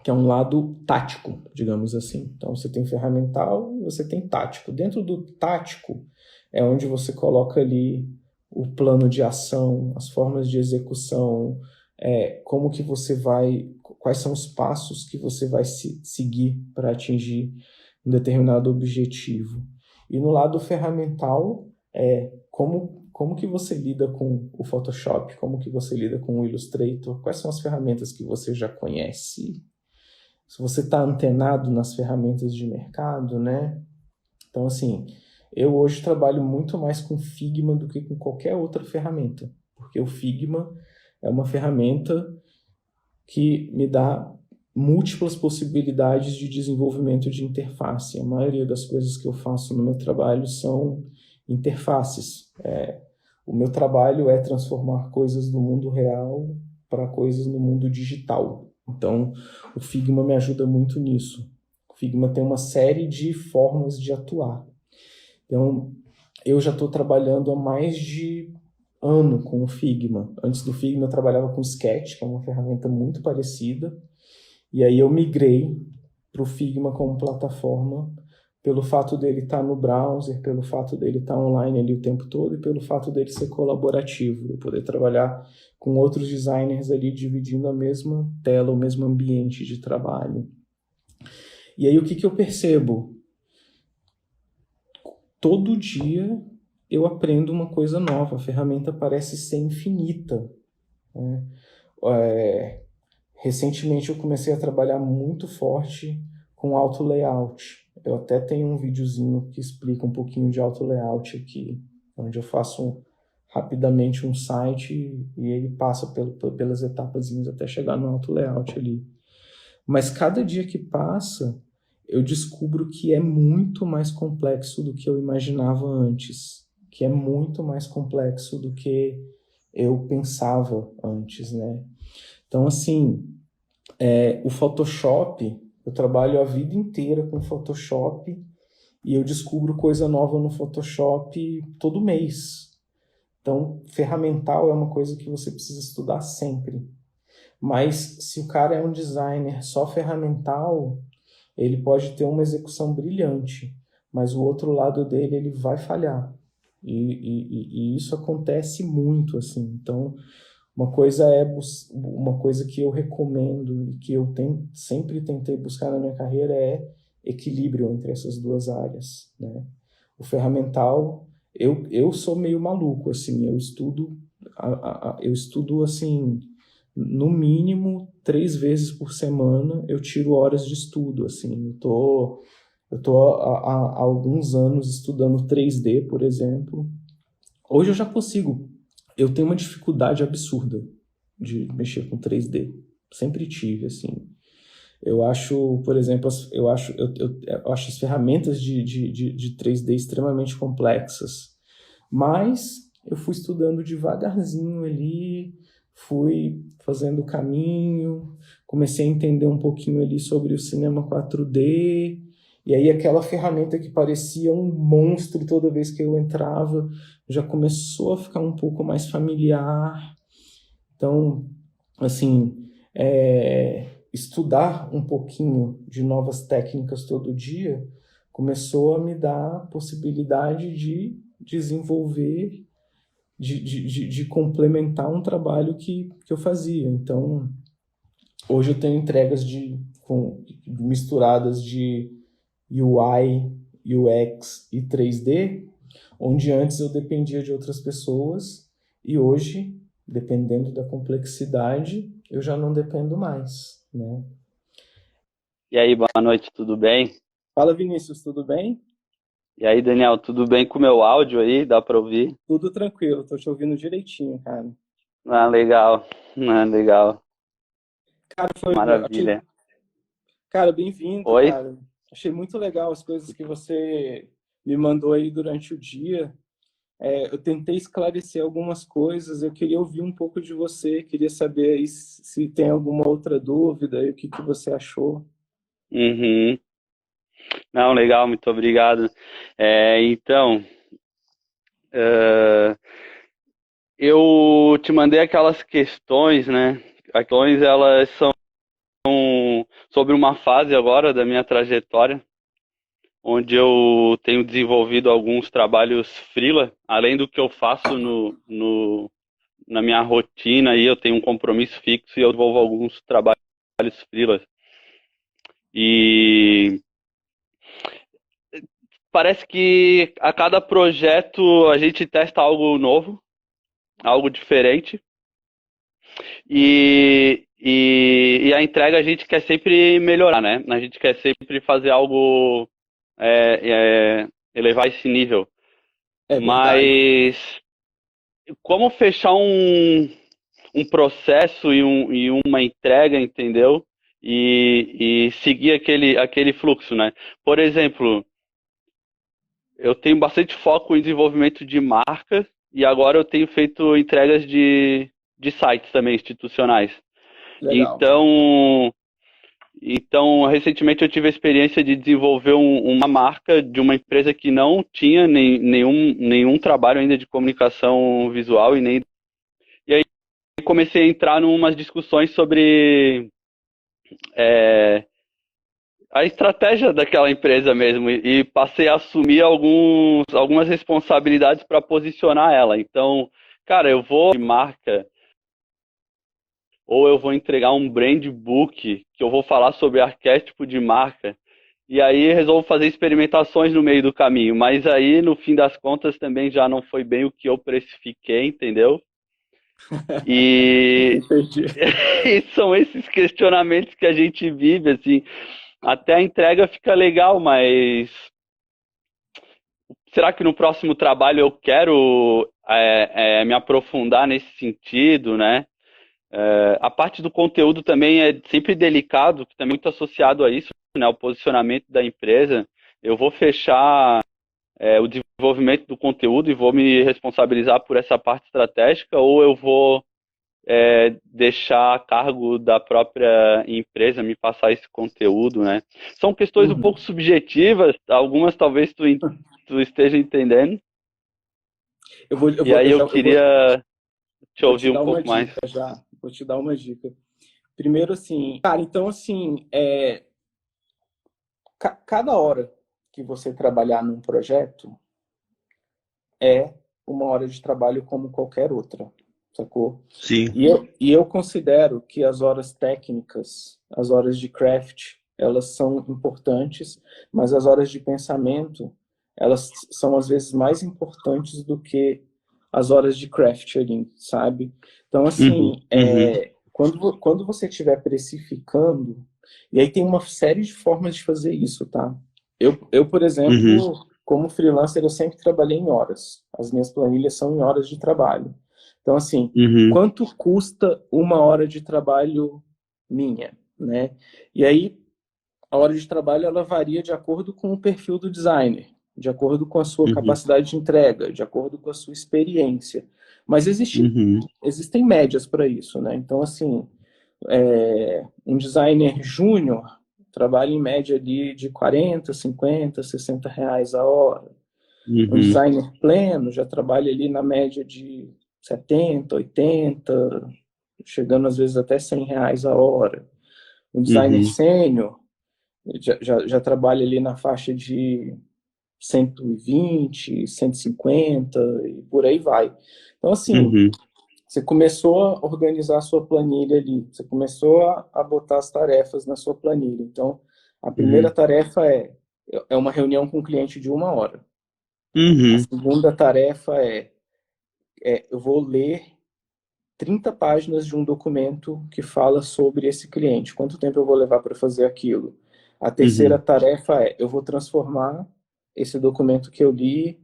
um lado tático, digamos assim. Então você tem ferramental e você tem tático. Dentro do tático é onde você coloca ali o plano de ação, as formas de execução, como que você vai, quais são os passos que você vai seguir para atingir um determinado objetivo. E no lado ferramental como que você lida com o Photoshop, como que você lida com o Illustrator, quais são as ferramentas que você já conhece, se você está antenado nas ferramentas de mercado, né? Então, assim, eu hoje trabalho muito mais com Figma do que com qualquer outra ferramenta, porque o Figma é uma ferramenta que me dá múltiplas possibilidades de desenvolvimento de interface. A maioria das coisas que eu faço no meu trabalho são interfaces. O meu trabalho é transformar coisas do mundo real para coisas no mundo digital. Então, o Figma me ajuda muito nisso. O Figma tem uma série de formas de atuar. Então, eu já estou trabalhando há mais de ano com o Figma. Antes do Figma, eu trabalhava com Sketch, que é uma ferramenta muito parecida. E aí eu migrei para o Figma como plataforma, pelo fato dele estar no browser, pelo fato dele estar online ali o tempo todo e pelo fato dele ser colaborativo, eu poder trabalhar com outros designers ali dividindo a mesma tela, o mesmo ambiente de trabalho. E aí o que eu percebo? Todo dia eu aprendo uma coisa nova, a ferramenta parece ser infinita, né? Recentemente eu comecei a trabalhar muito forte com auto layout. Eu até tenho um videozinho que explica um pouquinho de auto layout aqui, onde eu faço rapidamente um site e ele passa pelas etapazinhas até chegar no auto layout ali. Mas cada dia que passa, eu descubro que é muito mais complexo do que eu imaginava antes, que é muito mais complexo do que eu pensava antes, né? Então, assim, o Photoshop, eu trabalho a vida inteira com Photoshop e eu descubro coisa nova no Photoshop todo mês. Então, ferramental é uma coisa que você precisa estudar sempre. Mas se o cara é um designer só ferramental, ele pode ter uma execução brilhante, mas o outro lado dele ele vai falhar. E isso acontece muito, assim. Então, uma coisa que eu recomendo e que eu sempre tentei buscar na minha carreira é equilíbrio entre essas duas áreas, né? O ferramental, eu sou meio maluco, assim, eu estudo assim, no mínimo 3 vezes por semana eu tiro horas de estudo, assim, eu tô há alguns anos estudando 3D, por exemplo. Hoje eu já consigo. Eu tenho uma dificuldade absurda de mexer com 3D. Sempre tive, assim. Eu acho, por exemplo, eu acho as ferramentas de 3D extremamente complexas. Mas eu fui estudando devagarzinho ali, fui fazendo o caminho, comecei a entender um pouquinho ali sobre o cinema 4D, e aí aquela ferramenta que parecia um monstro toda vez que eu entrava, já começou a ficar um pouco mais familiar. Então, assim, estudar um pouquinho de novas técnicas todo dia começou a me dar a possibilidade de desenvolver, de complementar um trabalho que eu fazia. Então, hoje eu tenho entregas misturadas de UI, UX e 3D, onde antes eu dependia de outras pessoas e hoje, dependendo da complexidade, eu já não dependo mais, né? E aí, boa noite, tudo bem? Fala, Vinícius, tudo bem? E aí, Daniel, tudo bem com o meu áudio aí? Dá pra ouvir? Tudo tranquilo, tô te ouvindo direitinho, cara. Ah, legal. Ah, legal. Cara, Maravilha. cara, bem-vindo, Oi? cara. Achei muito legal as coisas que você me mandou aí durante o dia. Eu tentei esclarecer algumas coisas, eu queria ouvir um pouco de você, queria saber aí se tem alguma outra dúvida e o que você achou. Uhum. Não, legal, muito obrigado. Então, eh, eu te mandei aquelas questões, né? As questões, elas são sobre uma fase agora da minha trajetória, onde eu tenho desenvolvido alguns trabalhos freela, além do que eu faço na minha rotina aí eu tenho um compromisso fixo e eu desenvolvo alguns trabalhos freelas. E parece que a cada projeto a gente testa algo novo, algo diferente. E a entrega a gente quer sempre melhorar, né? A gente quer sempre fazer algo, elevar esse nível. É verdade. Mas como fechar um processo e uma entrega, entendeu? E seguir aquele fluxo, né? Por exemplo, eu tenho bastante foco em desenvolvimento de marcas e agora eu tenho feito entregas de sites também institucionais. Legal. Então, recentemente eu tive a experiência de desenvolver uma marca de uma empresa que não tinha nenhum trabalho ainda de comunicação visual e aí comecei a entrar em umas discussões sobre é, a estratégia daquela empresa mesmo e passei a assumir algumas responsabilidades para posicionar ela. Então, cara, eu vou de marca ou eu vou entregar um brand book que eu vou falar sobre arquétipo de marca. E aí resolvo fazer experimentações no meio do caminho, mas aí no fim das contas também já não foi bem o que eu precifiquei, entendeu? E, Entendi. e são esses questionamentos que a gente vive, assim, até a entrega fica legal, mas será que no próximo trabalho eu quero me aprofundar nesse sentido, né? A parte do conteúdo também é sempre delicado, que também é muito associado a isso, né? O posicionamento da empresa. Eu vou fechar o desenvolvimento do conteúdo e vou me responsabilizar por essa parte estratégica, ou eu vou deixar a cargo da própria empresa me passar esse conteúdo, né? São questões um pouco Uhum. subjetivas, algumas talvez tu esteja entendendo, e aí eu queria te Vou te ouvir um dar uma pouco mais. dica já. Vou te dar uma dica. Primeiro, assim, cara, então, assim, cada hora que você trabalhar num projeto é uma hora de trabalho como qualquer outra, sacou? Sim. E eu considero que as horas técnicas, as horas de craft, elas são importantes, mas as horas de pensamento, elas são às vezes mais importantes do que as horas de craft ali, sabe? Então, Uhum, assim, uhum, quando você estiver precificando, e aí tem uma série de formas de fazer isso, tá? Por uhum, exemplo, como freelancer, eu sempre trabalhei em horas. As minhas planilhas são em horas de trabalho. Então, assim, uhum, quanto custa uma hora de trabalho minha, né? E aí, a hora de trabalho, ela varia de acordo com o perfil do designer, de acordo com a sua uhum, capacidade de entrega, de acordo com a sua experiência. Mas uhum, existem médias para isso, né? Então, assim, um designer júnior trabalha em média ali de 40, 50, 60 reais a hora. Um uhum, designer pleno já trabalha ali na média de 70, 80, chegando às vezes até 100 reais a hora. Um designer uhum, sênior já trabalha ali na faixa de 120, 150 e por aí vai. Então, assim, uhum, você começou a organizar a sua planilha ali, você começou a botar as tarefas na sua planilha. Então, a primeira uhum, tarefa é uma reunião com o cliente de uma hora. A uhum, segunda tarefa eu vou ler 30 páginas de um documento que fala sobre esse cliente. Quanto tempo eu vou levar para fazer aquilo? A terceira uhum, tarefa eu vou transformar esse documento que eu li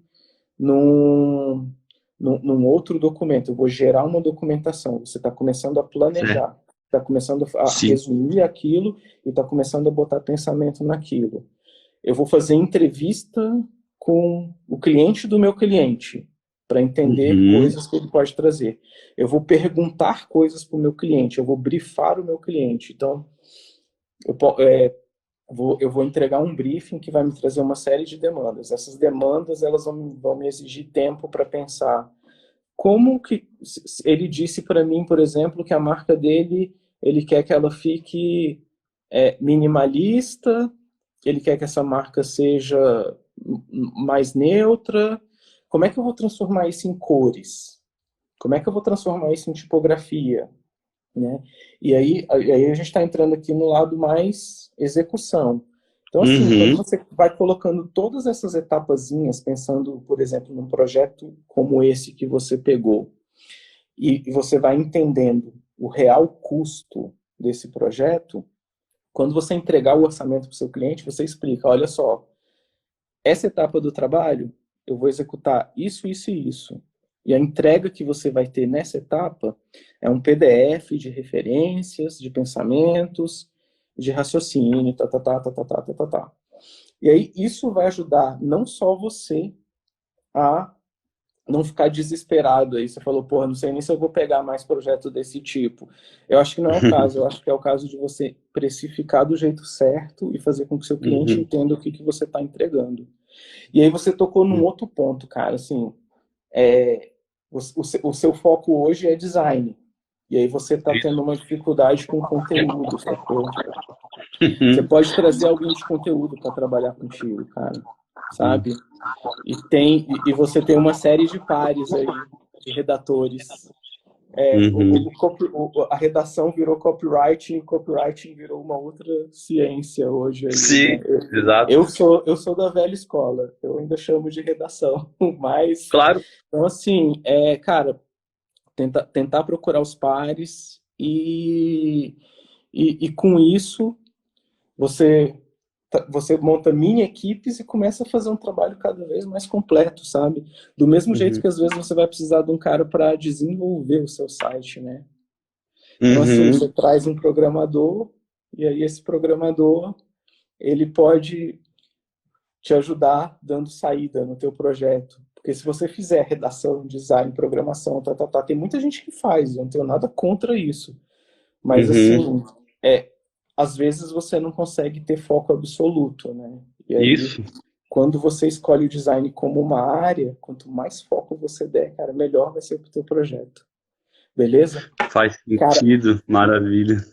num, num outro documento. Eu vou gerar uma documentação. Você está começando a certo, planejar, está começando a sim, resumir aquilo e está começando a botar pensamento naquilo. Eu vou fazer entrevista com o cliente do meu cliente para entender uhum, coisas que ele pode trazer. Eu vou perguntar coisas para o meu cliente, eu vou brifar o meu cliente. Então, eu, eu vou entregar um briefing que vai me trazer uma série de demandas. Essas demandas elas vão me exigir tempo para pensar como que ele disse para mim, por exemplo, que a marca dele ele quer que ela fique minimalista, ele quer que essa marca seja mais neutra. Como é que eu vou transformar isso em cores? Como é que eu vou transformar isso em tipografia? Né? E aí a gente está entrando aqui no lado mais execução. Então, assim, quando uhum, você vai colocando todas essas etapazinhas, pensando, por exemplo, num projeto como esse que você pegou, e você vai entendendo o real custo desse projeto, quando você entregar o orçamento para o seu cliente, você explica, olha só, essa etapa do trabalho, eu vou executar isso, isso e isso. E a entrega que você vai ter nessa etapa é um PDF de referências, de pensamentos, de raciocínio, tá, tá, tá, tá, tá, tá, tá, tá, tá. E aí isso vai ajudar não só você a não ficar desesperado aí. Você falou, porra, não sei nem se eu vou pegar mais projeto desse tipo. Eu acho que não é o caso. Eu acho que é o caso de você precificar do jeito certo e fazer com que seu cliente uhum, entenda o que, que você está entregando. E aí você tocou num outro ponto, cara, assim, é, o seu foco hoje é design. E aí você está tendo uma dificuldade com o conteúdo, sacou? Você Uhum. pode trazer alguém de conteúdo para trabalhar contigo, cara, sabe? E você tem uma série de pares aí, de redatores. Uhum. A redação virou copywriting, e o copywriting virou uma outra ciência hoje aí, Sim, né? exato. Eu sou da velha escola, eu ainda chamo de redação, mas, Claro. então assim, cara, tentar procurar os pares e com isso você você monta mini equipes e começa a fazer um trabalho cada vez mais completo, sabe? Do mesmo jeito Uhum. que às vezes você vai precisar de um cara para desenvolver o seu site, né? Então, assim, Uhum. você traz um programador e aí esse programador ele pode te ajudar dando saída no teu projeto. Porque se você fizer redação, design, programação, tem muita gente que faz, eu não tenho nada contra isso. Mas, Uhum. assim, às vezes você não consegue ter foco absoluto, né? E aí, Isso quando você escolhe o design como uma área, quanto mais foco você der, cara, melhor vai ser pro teu projeto. Beleza? faz Cara, sentido. Maravilha.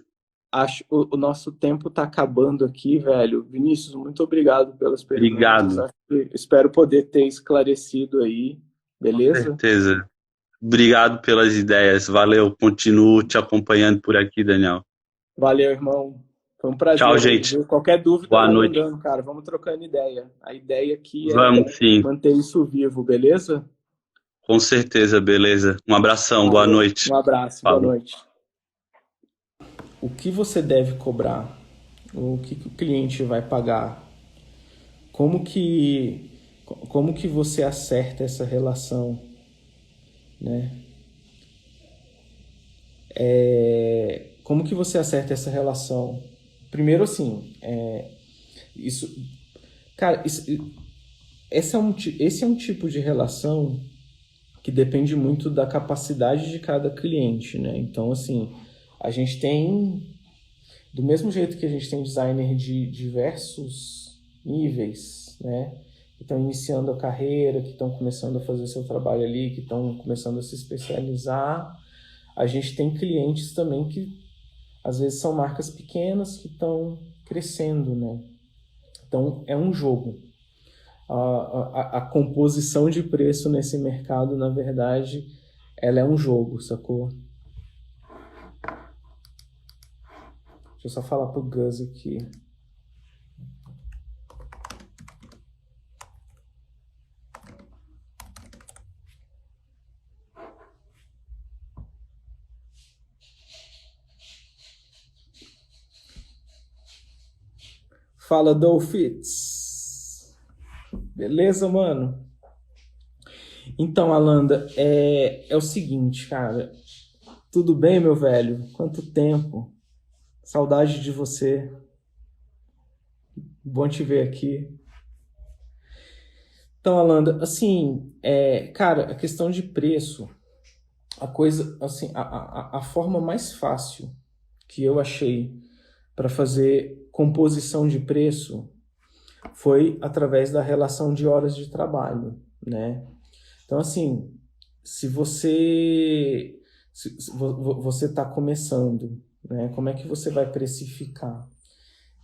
acho o nosso tempo está acabando aqui, velho. Vinícius, muito obrigado pelas perguntas. Obrigado. Espero poder ter esclarecido aí, Com beleza? certeza. Obrigado pelas ideias. Valeu. Continuo te acompanhando por aqui, Daniel. Valeu, irmão. Foi um Tchau, prazer aí, gente. viu? Qualquer dúvida, Boa vai noite. mandando, cara. Vamos trocando ideia. A ideia aqui é Vamos sim. manter isso vivo, beleza? Com certeza, beleza. Um abração. Boa Valeu. noite. Um abraço, boa Falou. noite. O que você deve cobrar? O que o cliente vai pagar? Como que, como que você acerta essa relação, né? Como que você acerta essa relação? Primeiro, assim, isso, cara, esse é um tipo de relação que depende muito da capacidade de cada cliente, né? Então, assim, a gente tem, do mesmo jeito que a gente tem designer de diversos níveis, né? Que estão iniciando a carreira, que estão começando a fazer seu trabalho ali, que estão começando a se especializar, a gente tem clientes também que às vezes são marcas pequenas que estão crescendo, né? Então é um jogo. A composição de preço nesse mercado, na verdade, ela é um jogo, sacou? Deixa eu só falar pro Gus aqui. Fala, Dolphits. Beleza, mano? Então, Alanda, é o seguinte, cara. Tudo bem, meu velho? Quanto tempo? Saudade de você. Bom te ver aqui. Então, Alanda, assim, cara, a questão de preço, a coisa, assim, a forma mais fácil que eu achei para fazer composição de preço foi através da relação de horas de trabalho, né? Então, assim, se você você está começando, né? Como é que você vai precificar?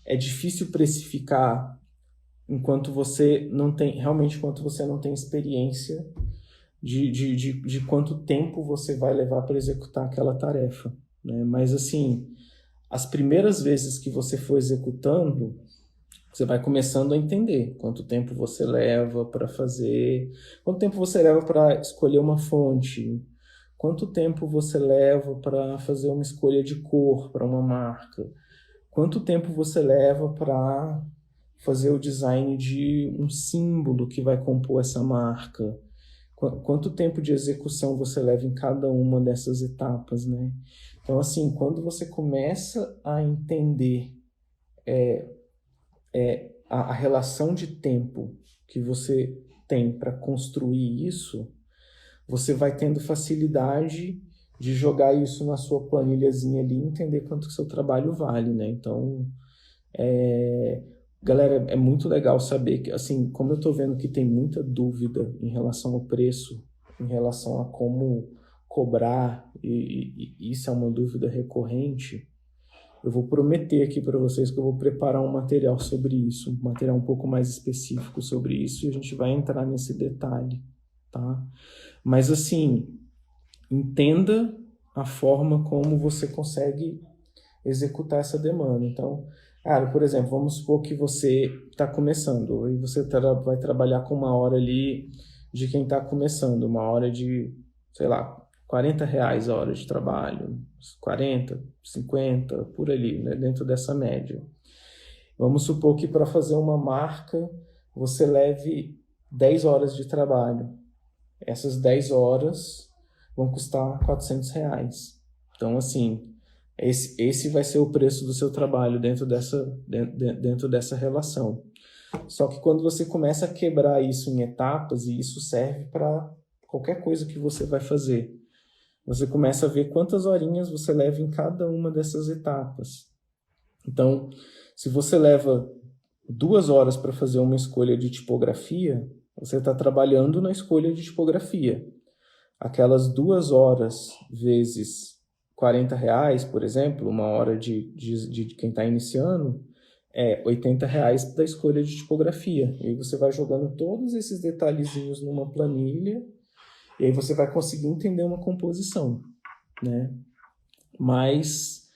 É difícil precificar enquanto você não tem, realmente, enquanto você não tem experiência de quanto tempo você vai levar para executar aquela tarefa, né? Mas, assim, as primeiras vezes que você for executando, você vai começando a entender quanto tempo você leva para fazer, quanto tempo você leva para escolher uma fonte, quanto tempo você leva para fazer uma escolha de cor para uma marca, quanto tempo você leva para fazer o design de um símbolo que vai compor essa marca, quanto tempo de execução você leva em cada uma dessas etapas, né? Então, assim, quando você começa a entender a relação de tempo que você tem para construir isso, você vai tendo facilidade de jogar isso na sua planilhazinha ali e entender quanto que seu trabalho vale, né? Então, galera, é muito legal saber que, assim, como eu estou vendo que tem muita dúvida em relação ao preço, em relação a cobrar, e isso é uma dúvida recorrente, eu vou prometer aqui para vocês que eu vou preparar um material sobre isso, um material um pouco mais específico sobre isso, e a gente vai entrar nesse detalhe, tá? Mas assim, entenda a forma como você consegue executar essa demanda. Então, cara, por exemplo, vamos supor que você está começando e você vai trabalhar com uma hora ali de quem está começando, uma hora de, sei lá, R$ 40 a hora de trabalho, 40, 50, por ali, né, dentro dessa média. Vamos supor que para fazer uma marca você leve 10 horas de trabalho. Essas 10 horas vão custar R$ 400. Então, assim, esse vai ser o preço do seu trabalho dentro dessa relação. Só que quando você começa a quebrar isso em etapas, e isso serve para qualquer coisa que você vai fazer, você começa a ver quantas horinhas você leva em cada uma dessas etapas. Então, se você leva 2 horas para fazer uma escolha de tipografia, você está trabalhando na escolha de tipografia. Aquelas 2 horas vezes R$ 40, por exemplo, uma hora de quem está iniciando, é R$ 80 da escolha de tipografia. E aí você vai jogando todos esses detalhezinhos numa planilha, e aí você vai conseguir entender uma composição, né? Mas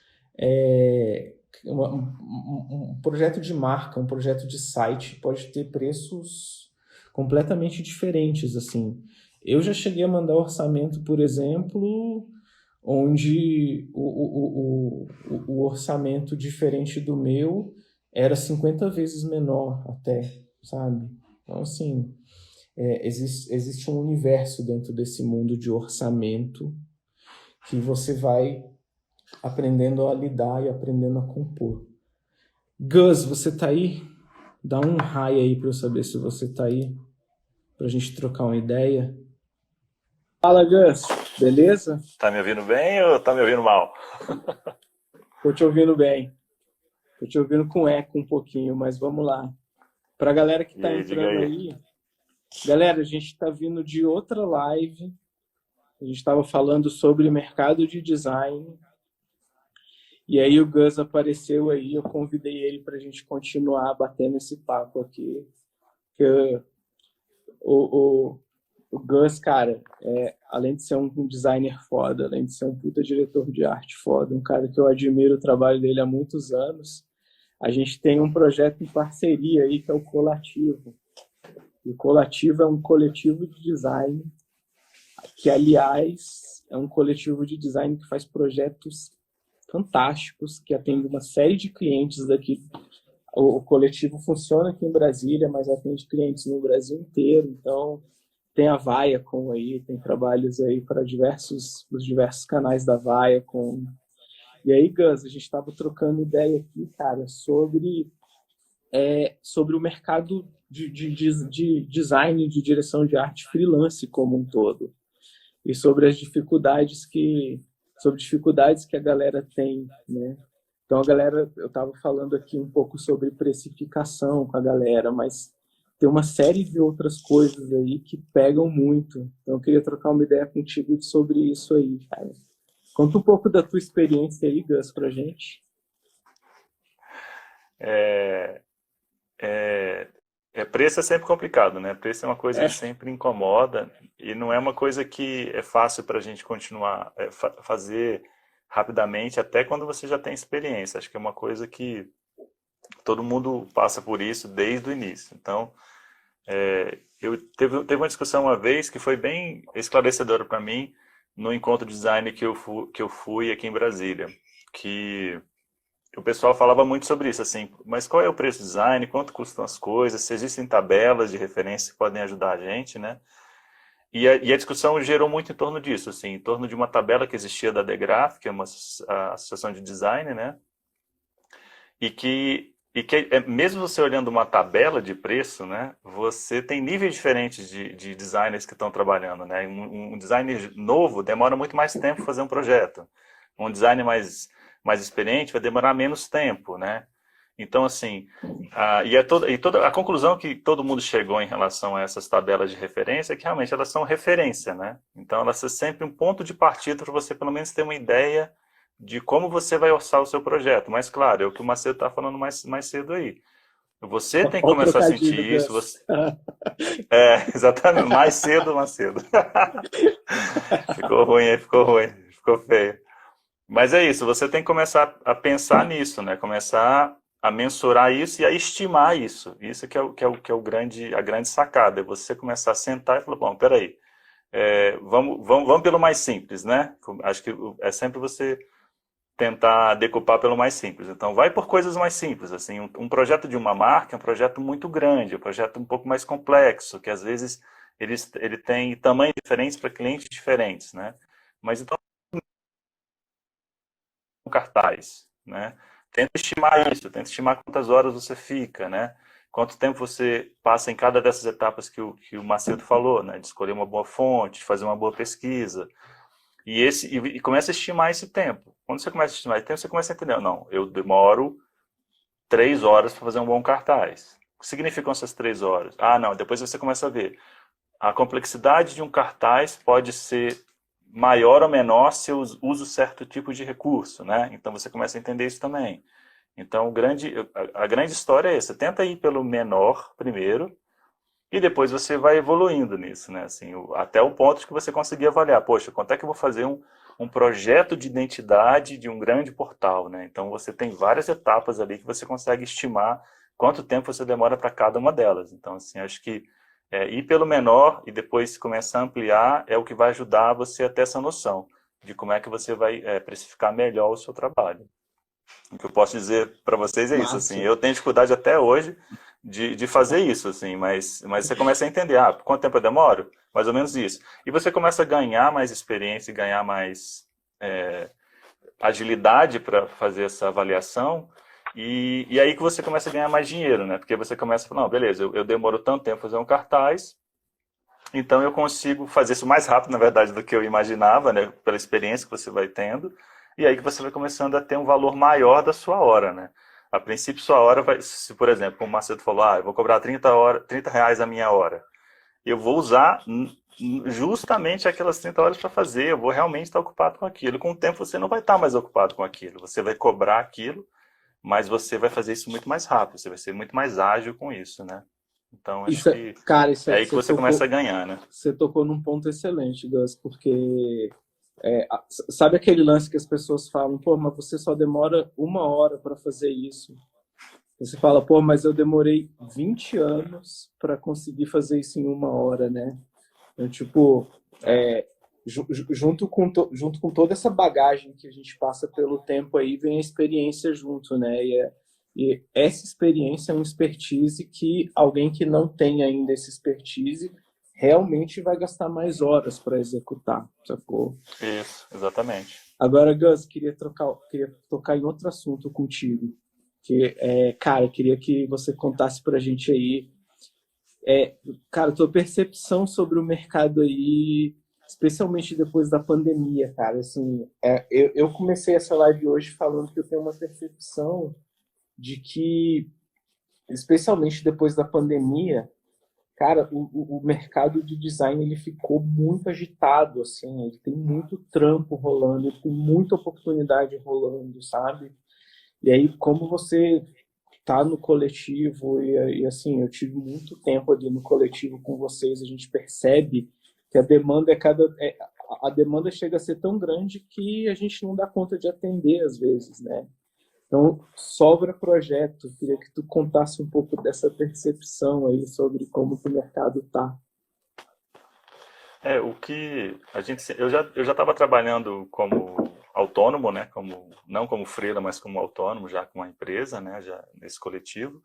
um projeto de marca, um projeto de site pode ter preços completamente diferentes, assim. Eu já cheguei a mandar orçamento, por exemplo, onde o orçamento diferente do meu era 50 vezes menor até, sabe? Então, assim, existe um universo dentro desse mundo de orçamento que você vai aprendendo a lidar e aprendendo a compor. Gus, você tá aí? Dá um hi aí para eu saber se você tá aí, pra gente trocar uma ideia. Fala, Gus. Beleza? Tá me ouvindo bem ou tá me ouvindo mal? Tô te ouvindo bem. Tô te ouvindo com eco um pouquinho, mas vamos lá. Pra galera que tá entrando aí, galera, a gente tá vindo de outra live. A gente estava falando sobre mercado de design. E aí o Gus apareceu aí, eu convidei ele para a gente continuar batendo esse papo aqui. Que o Gus, cara, além de ser um designer foda, além de ser um puta diretor de arte foda, um cara que eu admiro o trabalho dele há muitos anos, a gente tem um projeto em parceria aí que é o Colativo. E o Colativo é um coletivo de design que, aliás, é um coletivo de design que faz projetos fantásticos, que atende uma série de clientes daqui. O coletivo funciona aqui em Brasília, mas atende clientes no Brasil inteiro. Então, tem a Viacom aí, tem trabalhos aí para os diversos canais da Viacom. E aí, Gus, a gente estava trocando ideia aqui, cara, sobre o mercado de design, de direção de arte freelance como um todo. E sobre as dificuldades que a galera tem, né? Então, eu estava falando aqui um pouco sobre precificação com a galera, mas tem uma série de outras coisas aí que pegam muito. Então, eu queria trocar uma ideia contigo sobre isso aí, cara. Conta um pouco da tua experiência aí, Gus, pra gente. Preço é sempre complicado, né? Preço é uma coisa que sempre incomoda e não é uma coisa que é fácil para a gente continuar fazer rapidamente, até quando você já tem experiência. Acho que é uma coisa que todo mundo passa por isso desde o início. Então, teve uma discussão uma vez que foi bem esclarecedora para mim no encontro de design que eu fui aqui em Brasília, que o pessoal falava muito sobre isso, assim, mas qual é o preço do design, quanto custam as coisas, se existem tabelas de referência que podem ajudar a gente, né? E a discussão gerou muito em torno disso, assim, em torno de uma tabela que existia da DeGraph, que é a associação de design, né? E que mesmo você olhando uma tabela de preço, né, você tem níveis diferentes de designers que estão trabalhando, né? Um designer novo demora muito mais tempo para fazer um projeto. Um designer mais experiente vai demorar menos tempo, né? Então, assim, a conclusão que todo mundo chegou em relação a essas tabelas de referência é que realmente elas são referência, né? Então, elas são sempre um ponto de partida para você pelo menos ter uma ideia de como você vai orçar o seu projeto. Mas, claro, é o que o Macedo está falando mais cedo aí. Você tem que Olha o começar a sentir trocadilho, isso. Gus. Exatamente, mais cedo, Macedo. Ficou ruim aí, ficou ruim, ficou feio. Mas é isso, você tem que começar a pensar nisso, né? Começar a mensurar isso e a estimar isso. Isso a grande sacada. É você começar a sentar e falar, bom, peraí, vamos pelo mais simples, né? Acho que é sempre você tentar decupar pelo mais simples. Então, vai por coisas mais simples. Assim, um projeto de uma marca é um projeto muito grande, um projeto um pouco mais complexo, que às vezes ele tem tamanhos diferentes para clientes diferentes, né? Mas então, um cartaz, né? Tenta estimar isso, tenta estimar quantas horas você fica, né? Quanto tempo você passa em cada dessas etapas que o Macedo falou, né? De escolher uma boa fonte, de fazer uma boa pesquisa. E começa a estimar esse tempo. Quando você começa a estimar esse tempo, você começa a entender, não, eu demoro 3 horas para fazer um bom cartaz. O que significam essas 3 horas? Ah, não, depois você começa a ver. A complexidade de um cartaz pode ser maior ou menor se eu uso certo tipo de recurso, né? Então você começa a entender isso também. Então a grande história é essa. Tenta ir pelo menor primeiro, e depois você vai evoluindo nisso, né? Assim, até o ponto de que você conseguir avaliar, poxa, quanto é que eu vou fazer um projeto de identidade de um grande portal, né? Então você tem várias etapas ali que você consegue estimar quanto tempo você demora para cada uma delas. Então, assim, acho que ir pelo menor e depois começar a ampliar é o que vai ajudar você a ter essa noção de como é que você vai precificar melhor o seu trabalho. O que eu posso dizer para vocês é isso, assim, Massa. eu tenho dificuldade até hoje de fazer isso, assim, mas você começa a entender, quanto tempo eu demoro? Mais ou menos isso. E você começa a ganhar mais experiência e ganhar mais agilidade para fazer essa avaliação, e aí que você começa a ganhar mais dinheiro, né? Porque você começa a falar, não, beleza, eu demoro tanto tempo fazer um cartaz, então eu consigo fazer isso mais rápido, na verdade, do que eu imaginava, né? Pela experiência que você vai tendo. E aí que você vai começando a ter um valor maior da sua hora, né? A princípio, sua hora vai... Se, por exemplo, como o Macedo falou, eu vou cobrar 30 reais a minha hora. Eu vou usar justamente aquelas 30 horas para fazer. Eu vou realmente estar ocupado com aquilo. Com o tempo, você não vai estar mais ocupado com aquilo. Você vai cobrar aquilo, mas você vai fazer isso muito mais rápido. Você vai ser muito mais ágil com isso, né? Então, acho Isso, que cara, isso é é, aí que você começa a ganhar, né? você tocou num ponto excelente, Gus, porque sabe aquele lance que as pessoas falam, pô, mas você só demora 1 hora para fazer isso. Você fala, pô, mas eu demorei 20 anos para conseguir fazer isso em 1 hora, né? Então, tipo, junto com toda essa bagagem que a gente passa pelo tempo aí, vem a experiência junto, né? E essa experiência é uma expertise que alguém que não tem ainda essa expertise realmente vai gastar mais horas para executar, sacou? Isso, exatamente. Agora, Gus, queria tocar em outro assunto contigo. Cara, eu queria que você contasse pra gente aí, cara, tua percepção sobre o mercado aí, especialmente depois da pandemia, cara. Assim, eu comecei essa live hoje falando que eu tenho uma percepção de que, especialmente depois da pandemia, cara, o mercado de design ele ficou muito agitado, assim, ele tem muito trampo rolando, ele tem muita oportunidade rolando, sabe? E aí, como você tá no coletivo e assim, eu tive muito tempo ali no coletivo com vocês, a gente percebe que a demanda a demanda chega a ser tão grande que a gente não dá conta de atender às vezes, né? Então, sobra projeto. Queria que tu contasse um pouco dessa percepção aí sobre como que o mercado tá. O que a gente, eu já estava trabalhando como autônomo, né? Não como freela, mas como autônomo, já com uma empresa, né? Já nesse coletivo.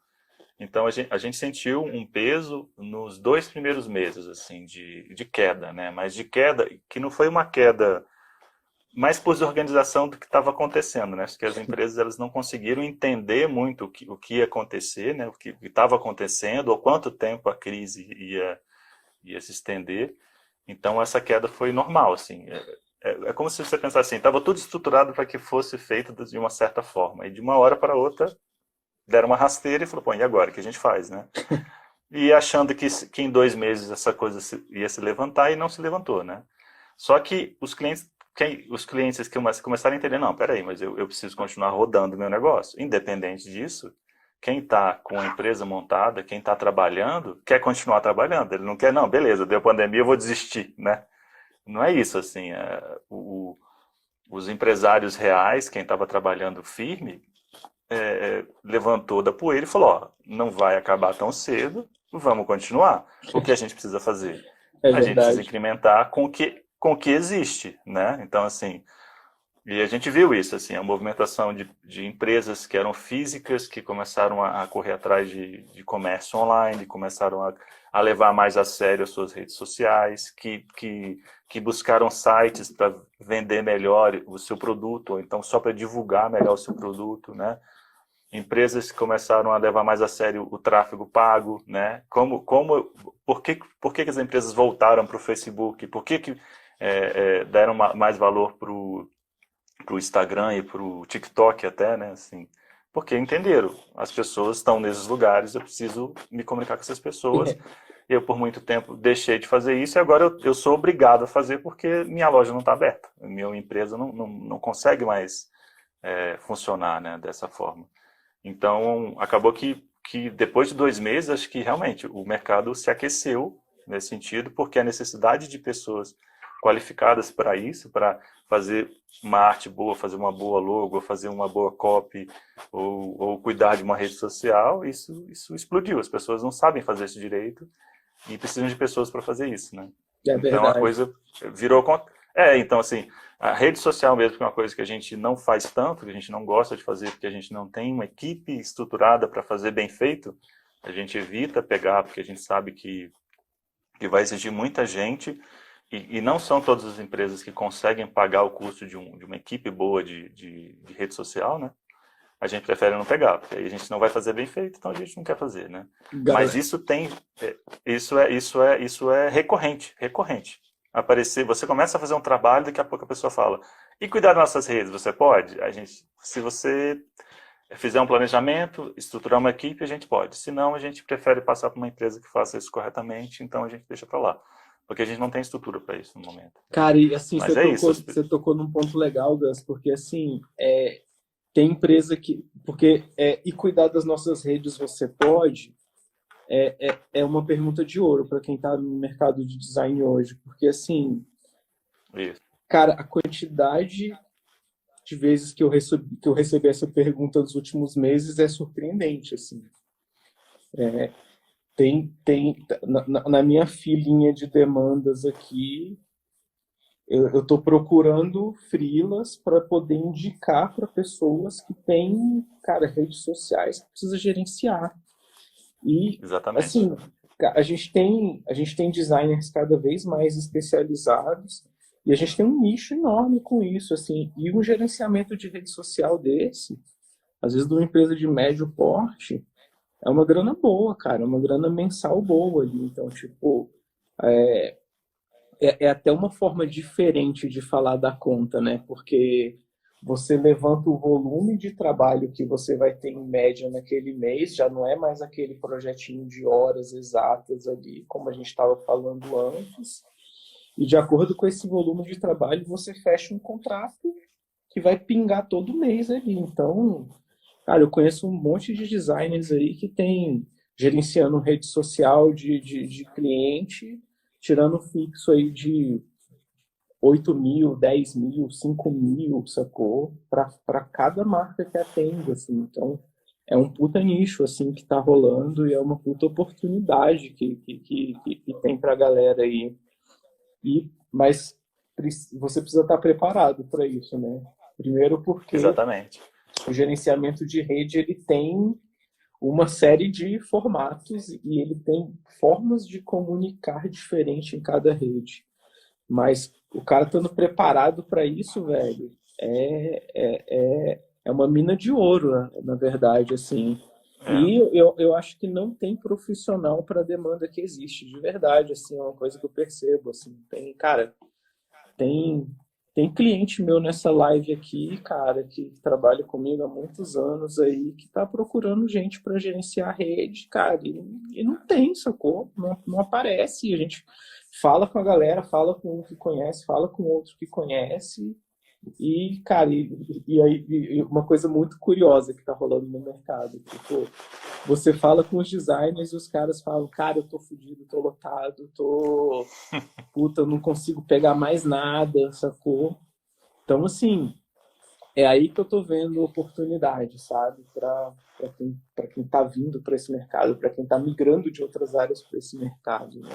Então a gente sentiu um peso nos 2 primeiros meses, assim, de queda, né? Mas de queda que não foi uma queda mais por desorganização do que estava acontecendo, né? Porque as empresas elas não conseguiram entender muito o que ia acontecer, né? O que estava acontecendo, ou quanto tempo a crise ia se estender. Então essa queda foi normal, assim. É como se você pensasse assim, estava tudo estruturado para que fosse feito de uma certa forma, e de uma hora para outra deram uma rasteira e falou, pô, e agora? O que a gente faz, né? E achando que em 2 meses essa coisa ia se levantar e não se levantou, né? Só que os clientes que começaram a entender, não, peraí, mas eu preciso continuar rodando o meu negócio. Independente disso, quem está com a empresa montada, quem está trabalhando, quer continuar trabalhando. Ele não quer, não, beleza, deu pandemia, eu vou desistir, né? Não é isso, assim. Os empresários reais, quem estava trabalhando firme, levantou da poeira e falou, ó, não vai acabar tão cedo, vamos continuar. O que a gente precisa fazer? É A gente precisa verdade. incrementar com o que existe, né? Então, assim, e a gente viu isso, assim, a movimentação de empresas que eram físicas, que começaram a correr atrás de comércio online, começaram a levar mais a sério as suas redes sociais, que buscaram sites para vender melhor o seu produto, ou então só para divulgar melhor o seu produto, né? Empresas que começaram a levar mais a sério o tráfego pago, né? Por que as empresas voltaram para o Facebook? Por que deram mais valor para o Instagram e para o TikTok até, né? Assim, porque entenderam, as pessoas estão nesses lugares, eu preciso me comunicar com essas pessoas. Eu, por muito tempo, deixei de fazer isso e agora eu sou obrigado a fazer porque minha loja não está aberta. Minha empresa não consegue mais funcionar, né, dessa forma. Então, acabou que depois de 2 meses, acho que realmente o mercado se aqueceu nesse sentido, porque a necessidade de pessoas qualificadas para isso, para fazer uma arte boa, fazer uma boa logo, fazer uma boa copy, ou cuidar de uma rede social, isso explodiu. As pessoas não sabem fazer isso direito e precisam de pessoas para fazer isso, né? É Então a verdade. coisa virou. Então assim, a rede social mesmo, que é uma coisa que a gente não faz tanto, que a gente não gosta de fazer, porque a gente não tem uma equipe estruturada para fazer bem feito, a gente evita pegar, porque a gente sabe que vai exigir muita gente, e não são todas as empresas que conseguem pagar o custo de uma equipe boa de rede social, né? A gente prefere não pegar, porque aí a gente não vai fazer bem feito, então a gente não quer fazer, né? Mas Galera, isso é recorrente, recorrente. Aparecer, você começa a fazer um trabalho, daqui a pouco a pessoa fala, e cuidar das nossas redes, você pode? Se você fizer um planejamento, estruturar uma equipe, a gente pode. Se não, a gente prefere passar para uma empresa que faça isso corretamente, então a gente deixa para lá. Porque a gente não tem estrutura para isso no momento. cara, e assim, Mas é isso. você tocou num ponto legal, Gus, porque assim, tem empresa que. Porque, e cuidar das nossas redes você pode? É uma pergunta de ouro para quem está no mercado de design hoje. Porque, assim, Isso. cara, a quantidade de vezes que eu recebi essa pergunta nos últimos meses é surpreendente, assim. Na minha filinha de demandas aqui, eu estou procurando freelas para poder indicar para pessoas que têm, cara, redes sociais que precisa gerenciar. E, Exatamente. assim, a gente tem designers cada vez mais especializados e a gente tem um nicho enorme com isso, assim, e um gerenciamento de rede social desse, às vezes de uma empresa de médio porte, é uma grana boa, cara, é uma grana mensal boa ali. Então, tipo, é até uma forma diferente de falar da conta, né? Porque você levanta o volume de trabalho que você vai ter em média naquele mês, já não é mais aquele projetinho de horas exatas ali, como a gente estava falando antes. E de acordo com esse volume de trabalho, você fecha um contrato que vai pingar todo mês ali. Então, cara, eu conheço um monte de designers aí que tem gerenciando rede social de cliente, tirando fixo aí de 8.000, 10.000, 5.000, sacou? Para cada marca que atende, assim. Então, é um puta nicho, assim, que tá rolando e é uma puta oportunidade que tem pra galera aí. Mas você precisa estar preparado para isso, né? Primeiro porque Exatamente. o gerenciamento de rede, ele tem uma série de formatos e ele tem formas de comunicar diferente em cada rede. Mas o cara estando preparado para isso, velho, é uma mina de ouro, na verdade, assim. É. E eu acho que não tem profissional para a demanda que existe, de verdade, assim, é uma coisa que eu percebo, assim. Tem, cara, tem Tem cliente meu nessa live aqui, cara, que trabalha comigo há muitos anos aí, que tá procurando gente para gerenciar a rede, cara, e não tem, sacou? Não aparece. A gente fala com a galera, fala com um que conhece, fala com outro que conhece, e, cara, e uma coisa muito curiosa que tá rolando no mercado. Tipo, você fala com os designers e os caras falam, cara, eu tô fudido, tô lotado, tô. Puta, eu não consigo pegar mais nada, sacou? Então, assim, é aí que eu tô vendo oportunidade, sabe? Para quem tá vindo para esse mercado, para quem tá migrando de outras áreas para esse mercado, né?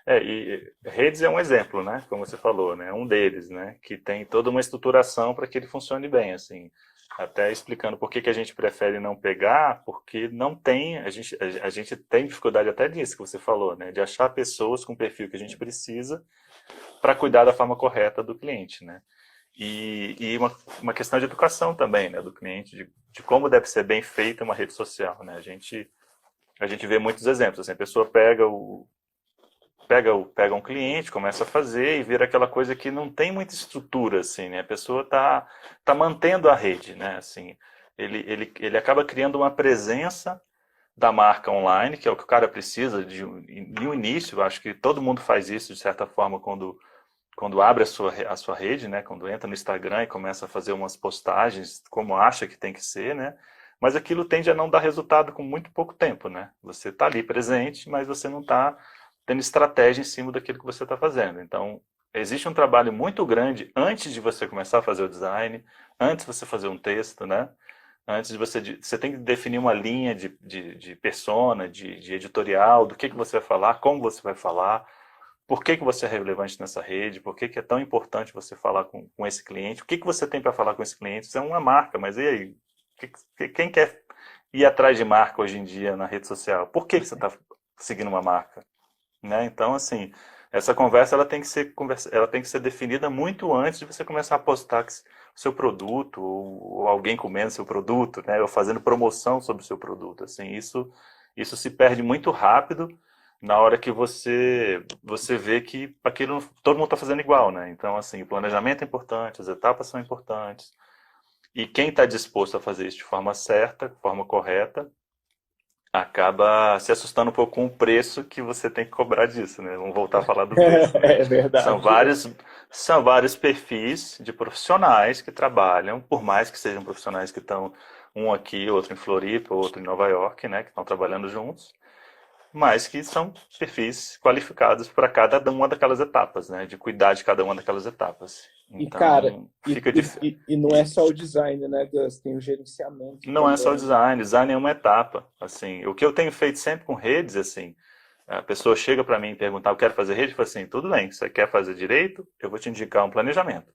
E redes é um exemplo, né? Como você falou, né? Um deles, né? Que tem toda uma estruturação para que ele funcione bem, assim. Até explicando por que que a gente prefere não pegar, porque não tem, a gente tem dificuldade até disso que você falou, né? De achar pessoas com o perfil que a gente precisa para cuidar da forma correta do cliente, né? E uma questão de educação também, né? Do cliente, de como deve ser bem feita uma rede social, né? A gente vê muitos exemplos, assim, a pessoa pega um cliente, começa a fazer e vira aquela coisa que não tem muita estrutura, assim, né? A pessoa tá mantendo a rede, né? Assim, ele acaba criando uma presença da marca online, que é o que o cara precisa de um início. Eu acho que todo mundo faz isso, de certa forma, quando abre a sua rede, né? Quando entra no Instagram e começa a fazer umas postagens como acha que tem que ser, né? Mas aquilo tende a não dar resultado com muito pouco tempo, né? Você está ali presente, mas você não está tendo estratégia em cima daquilo que você está fazendo. Então, existe um trabalho muito grande antes de você começar a fazer o design, antes de você fazer um texto, né? Antes de você tem que definir uma linha de persona, de editorial, do que você vai falar, como você vai falar, por que você é relevante nessa rede, por que é tão importante você falar com esse cliente, o que você tem para falar com esse cliente. Isso é uma marca, mas e aí? Quem quer ir atrás de marca hoje em dia na rede social? Por que você está seguindo uma marca? Né? Então, assim, essa conversa ela tem que ser definida muito antes de você começar a postar o seu produto, ou alguém comendo seu produto, né? Ou fazendo promoção sobre o seu produto. Assim, isso se perde muito rápido na hora que você vê que aquilo todo mundo está fazendo igual, né? Então, assim, o planejamento é importante, as etapas são importantes, e quem está disposto a fazer isso de forma certa, de forma correta, acaba se assustando um pouco com o preço que você tem que cobrar disso, né? Vamos voltar a falar do preço, né? É São verdade. vários, são vários perfis de profissionais que trabalham, por mais que sejam profissionais que estão um aqui, outro em Floripa, outro em Nova York, né? Que estão trabalhando juntos, mas que são perfis qualificados para cada uma daquelas etapas, né? De cuidar de cada uma daquelas etapas. E, cara, Então, fica difícil. e não é só o design, né, Gus? Tem o gerenciamento Não é só o também. design, design é uma etapa. Assim, o que eu tenho feito sempre com redes, assim, a pessoa chega para mim e perguntar, eu quero fazer rede, eu falo assim, tudo bem, você quer fazer direito? Eu vou te indicar um planejamento,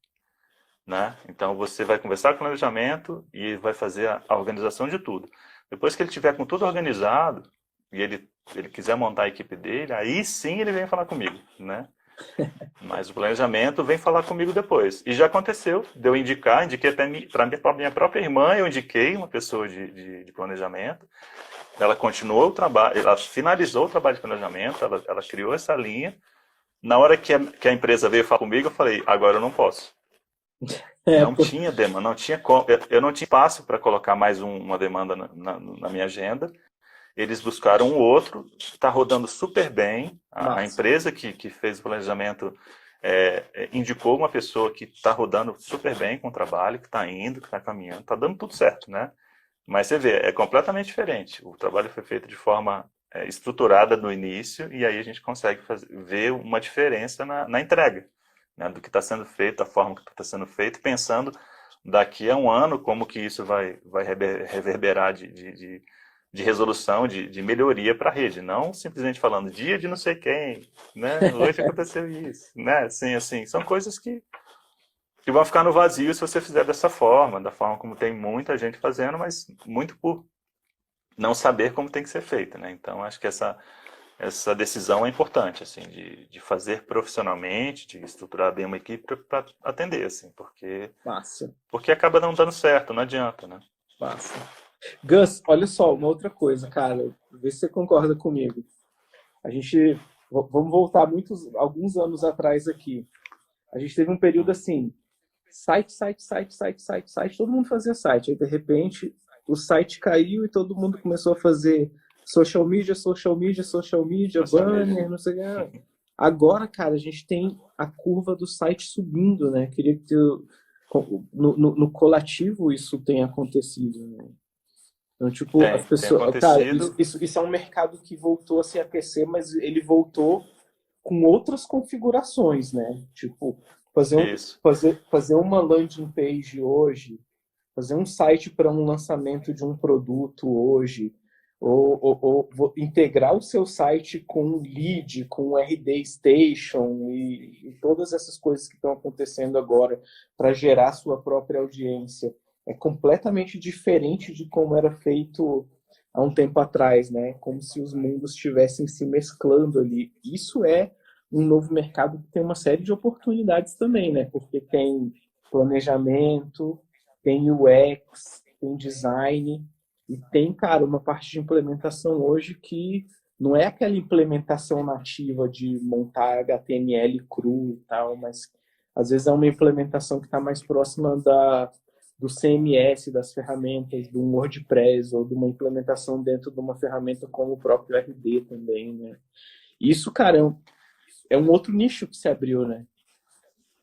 né? Então você vai conversar com o planejamento e vai fazer a organização de tudo. Depois que ele tiver com tudo organizado e ele quiser montar a equipe dele, aí sim ele vem falar comigo, né? Mas o planejamento vem falar comigo depois. E já aconteceu, de eu indiquei até para minha própria irmã, eu indiquei uma pessoa de planejamento. Ela continuou o trabalho, ela finalizou o trabalho de planejamento, ela criou essa linha. Na hora que a empresa veio falar comigo, eu falei, agora eu não posso. É, Não tinha demanda, não tinha eu não tinha espaço para colocar mais uma demanda na minha agenda. Eles buscaram um outro, está rodando super bem. A massa. empresa que fez o planejamento indicou uma pessoa que está rodando super bem com o trabalho, que está indo, que está caminhando, está dando tudo certo, né? Mas você vê, é completamente diferente. O trabalho foi feito de forma estruturada no início, e aí a gente consegue ver uma diferença na entrega, né? Do que está sendo feito, da forma que está sendo feito, pensando daqui a um ano como que isso vai reverberar de resolução, de melhoria para a rede, não simplesmente falando dia de não sei quem, né? Hoje aconteceu isso, né? Assim, são coisas que vão ficar no vazio se você fizer dessa forma, da forma como tem muita gente fazendo, mas muito por não saber como tem que ser feito, né? Então, acho que essa decisão é importante, assim, de fazer profissionalmente, de estruturar bem uma equipe para atender, assim, Massa, porque acaba não dando certo, não adianta, né? massa. Gus, olha só, uma outra coisa, cara. Vê se você concorda comigo. A gente. Vamos voltar alguns anos atrás aqui. A gente teve um período assim, site, todo mundo fazia site. Aí, de repente, o site caiu e todo mundo começou a fazer social media, Social banner, media. não sei o que. Agora, cara, a gente tem a curva do site subindo, né? Queria que no coletivo isso tenha acontecido, né? Então, tipo, as Tem pessoas. Cara, acontecido. isso é um mercado que voltou a se aquecer, mas ele voltou com outras configurações, né? Tipo, Isso. fazer uma landing page hoje, fazer um site para um lançamento de um produto hoje, ou integrar o seu site com um lead, com um RD Station e todas essas coisas que estão acontecendo agora para gerar sua própria audiência. É completamente diferente de como era feito há um tempo atrás, né? Como se os mundos estivessem se mesclando ali. Isso é um novo mercado que tem uma série de oportunidades também, né? Porque tem planejamento, tem UX, tem design e tem, cara, uma parte de implementação hoje que não é aquela implementação nativa de montar HTML cru e tal, mas às vezes é uma implementação que está mais próxima do CMS, das ferramentas, do WordPress ou de uma implementação dentro de uma ferramenta como o próprio RD também, né? Isso, cara, é um outro nicho que se abriu, né?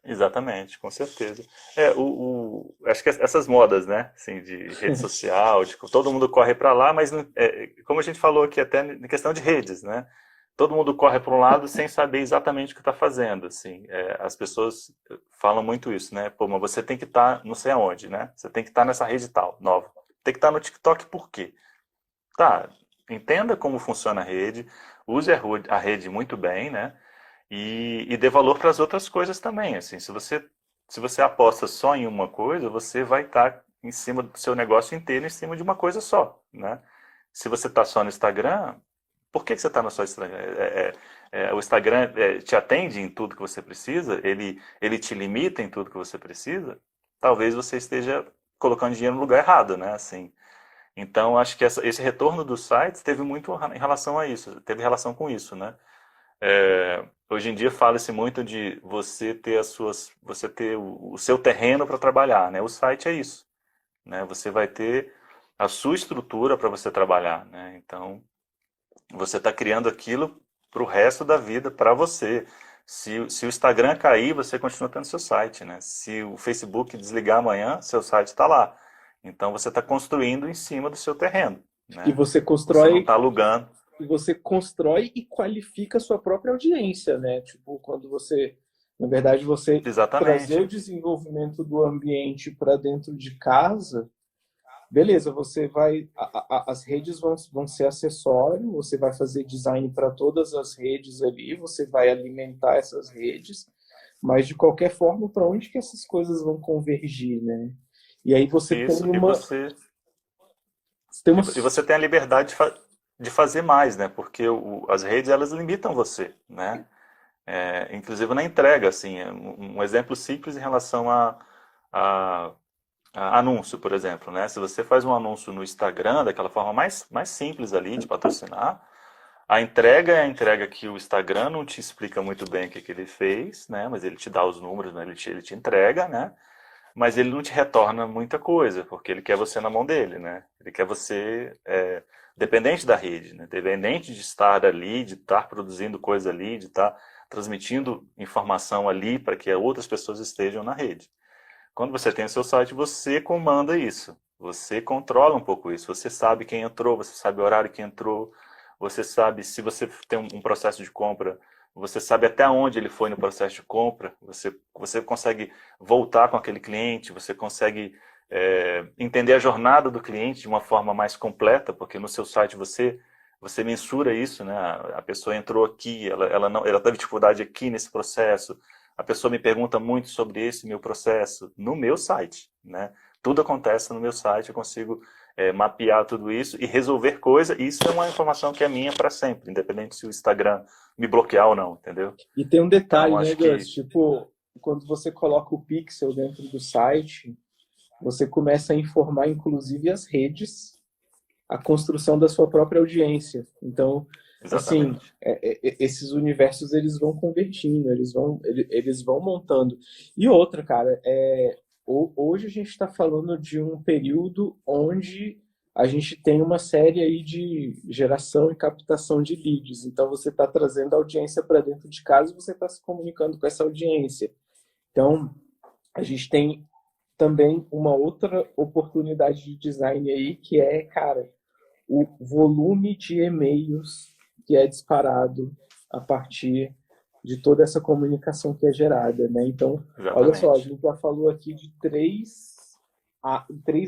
Exatamente, com certeza. Acho que essas modas, né, assim, de rede social, de todo mundo corre para lá, mas como a gente falou aqui até na questão de redes, né, todo mundo corre para um lado sem saber exatamente o que está fazendo, assim. As pessoas falam muito isso, né, pô, mas você tem que estar não sei aonde, né, você tem que estar nessa rede tal, nova. Tem que estar no TikTok por quê? Tá, entenda como funciona a rede, use a rede muito bem, né, e dê valor para as outras coisas também. Assim, se você aposta só em uma coisa, você vai estar em cima do seu negócio inteiro, em cima de uma coisa só, né? Se você está só no Instagram, por que você está no seu Instagram? O Instagram te atende em tudo que você precisa? Ele te limita em tudo que você precisa? Talvez você esteja colocando dinheiro no lugar errado, né? Assim, então, acho que esse retorno dos sites teve muito em relação a isso, teve relação com isso, né? Hoje em dia fala-se muito de você ter o seu terreno para trabalhar, né? O site é isso, né? Você vai ter a sua estrutura para você trabalhar, né? Então, você está criando aquilo para o resto da vida, para você. Se o Instagram cair, você continua tendo seu site, né? Se o Facebook desligar amanhã, seu site está lá. Então, você está construindo em cima do seu terreno, E né? você Você não constrói está alugando. e você constrói e qualifica a sua própria audiência, né? Tipo, quando você, na verdade, você trazer o Exatamente. desenvolvimento do ambiente para dentro de casa, beleza, você vai, as redes vão ser acessório, você vai fazer design para todas as redes ali, você vai alimentar essas redes, mas de qualquer forma, para onde que essas coisas vão convergir, né? E aí Isso. você tem uma, E você tem a liberdade de fazer mais, né? Porque as redes, elas limitam você, né? Inclusive na entrega, assim, um exemplo simples em relação a, a anúncio, por exemplo, né? Se você faz um anúncio no Instagram, daquela forma mais simples ali de patrocinar, a entrega é a entrega que o Instagram não te explica muito bem o que ele fez, né? Mas ele te dá os números, né? Ele te entrega, né? Mas ele não te retorna muita coisa, porque ele quer você na mão dele, né? Ele quer você dependente da rede, né? Dependente de estar ali, de estar produzindo coisa ali, de estar transmitindo informação ali para que outras pessoas estejam na rede. Quando você tem o seu site, você comanda isso. Você controla um pouco isso. Você sabe quem entrou, você sabe o horário que entrou, você sabe se você tem um processo de compra, você sabe até onde ele foi no processo de compra, você consegue voltar com aquele cliente, você consegue entender a jornada do cliente de uma forma mais completa, porque no seu site você mensura isso, né? A pessoa entrou aqui, ela teve dificuldade aqui nesse processo, a pessoa me pergunta muito sobre esse meu processo no meu site, né? Tudo acontece no meu site, eu consigo mapear tudo isso e resolver coisa. E isso é uma informação que é minha para sempre, independente se o Instagram me bloquear ou não, entendeu? E tem um Então, detalhe, né, acho Gus? que Tipo, quando você coloca o pixel dentro do site, você começa a informar, inclusive, as redes, a construção da sua própria audiência. Então, assim, Exatamente. esses universos eles vão convertindo, eles vão montando. E outra, cara, hoje a gente está falando de um período onde a gente tem uma série aí de geração e captação de leads. Então você está trazendo a audiência para dentro de casa e você está se comunicando com essa audiência. Então a gente tem também uma outra oportunidade de design aí que é, cara, o volume de e-mails que é disparado a partir de toda essa comunicação que é gerada, né? Então, olha só, a Exatamente. gente já falou aqui de três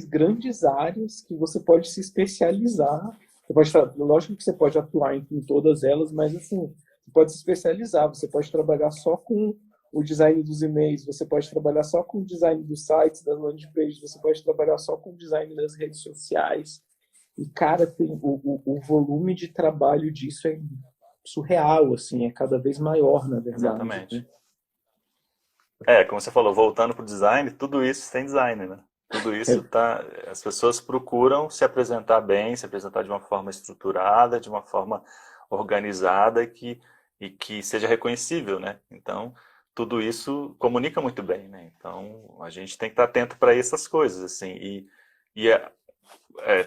grandes áreas que você pode se especializar. Lógico que você pode atuar em todas elas, mas assim, você pode se especializar, você pode trabalhar só com o design dos e-mails, você pode trabalhar só com o design dos sites, das landing pages, você pode trabalhar só com o design das redes sociais. E, cara, o volume de trabalho disso é surreal, assim, é cada vez maior, na verdade, Exatamente. né? Como você falou, voltando para o design, tudo isso tem design, né? Tudo isso tá. As pessoas procuram se apresentar bem, se apresentar de uma forma estruturada, de uma forma organizada e que seja reconhecível, né? Então, tudo isso comunica muito bem, né? Então, a gente tem que estar atento para essas coisas, assim,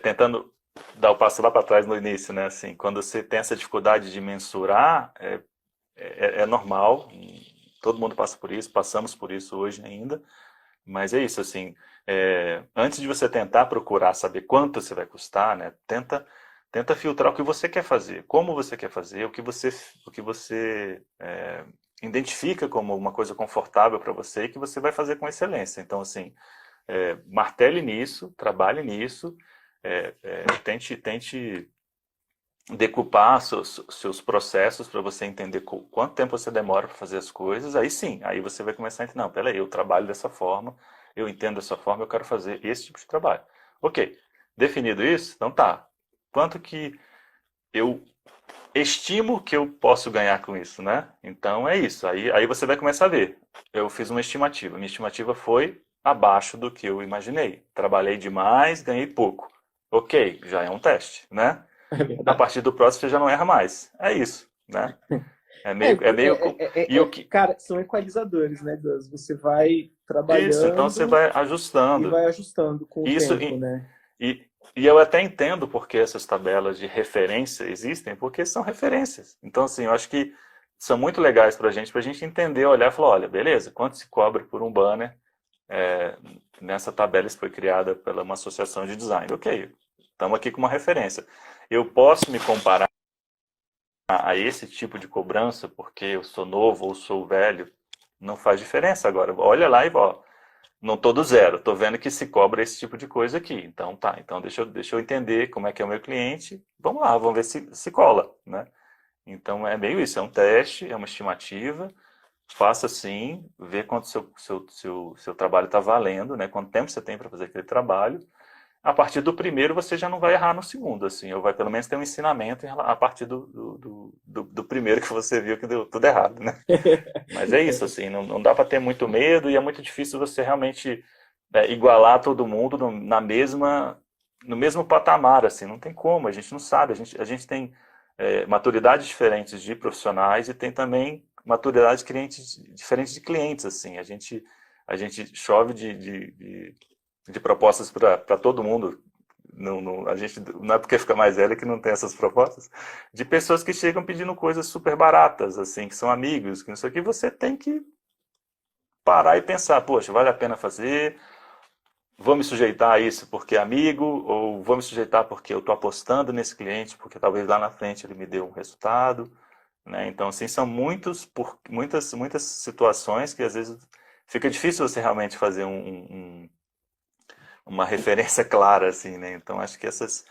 tentando dar o passo lá para trás no início, né? Assim, quando você tem essa dificuldade de mensurar, é normal, todo mundo passa por isso, passamos por isso hoje ainda, mas é isso, assim, antes de você tentar procurar saber quanto você vai custar, né? Tenta filtrar o que você quer fazer, como você quer fazer, o que você identifica como uma coisa confortável para você e que você vai fazer com excelência. Então, assim, martele nisso, trabalhe nisso, tente decupar seus processos para você entender quanto tempo você demora para fazer as coisas. Aí sim, aí você vai começar a entender, não, peraí, eu trabalho dessa forma, eu entendo dessa forma, eu quero fazer esse tipo de trabalho. Ok, definido isso, então tá. Quanto que eu estimo que eu posso ganhar com isso, né? Então é isso. Aí você vai começar a ver. Eu fiz uma estimativa. Minha estimativa foi abaixo do que eu imaginei. Trabalhei demais, ganhei pouco. Ok, já é um teste, né? É A verdade. partir do próximo você já não erra mais. É isso, né? E o que Cara, são equalizadores, né, Gus? Você vai isso? Então você trabalhando vai e ajustando. vai ajustando com o Isso tempo, né? e, e eu até entendo porque essas tabelas de referência existem, porque são referências. Então assim, eu acho que são muito legais para a gente entender, olhar e falar, olha, beleza, quanto se cobra por um banner nessa tabela que foi criada pela uma associação de design? Ok, estamos aqui com uma referência. Eu posso me comparar a esse tipo de cobrança porque eu sou novo ou sou velho? Não faz diferença agora. Olha lá e ó, não estou do zero, estou vendo que se cobra esse tipo de coisa aqui. Então tá, então deixa eu entender como é que é o meu cliente. Vamos lá, vamos ver se cola, né? Então é meio isso, é um teste, é uma estimativa. Faça assim, vê quanto seu trabalho está valendo, né? Quanto tempo você tem para fazer aquele trabalho. A partir do primeiro você já não vai errar no segundo, assim, ou vai pelo menos ter um ensinamento a partir do primeiro que você viu que deu tudo errado, né? Mas é isso, assim, não dá para ter muito medo e é muito difícil você realmente igualar todo mundo no mesmo patamar, assim, não tem como, a gente não sabe, a gente tem maturidades diferentes de profissionais e tem também maturidades diferentes de clientes, assim, a gente chove de propostas para todo mundo, a gente não é porque fica mais velho que não tem essas propostas, de pessoas que chegam pedindo coisas super baratas, assim, que são amigos, que não sei o que, você tem que parar e pensar, poxa, vale a pena fazer? Vou me sujeitar a isso porque é amigo? Ou vou me sujeitar porque eu estou apostando nesse cliente, porque talvez lá na frente ele me dê um resultado? Né? Então, assim, são muitas situações que às vezes fica difícil você realmente fazer uma referência clara, assim, né? Então, acho que essas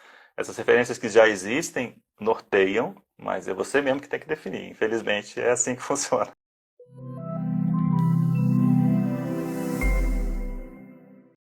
referências que já existem norteiam, mas é você mesmo que tem que definir. Infelizmente, é assim que funciona.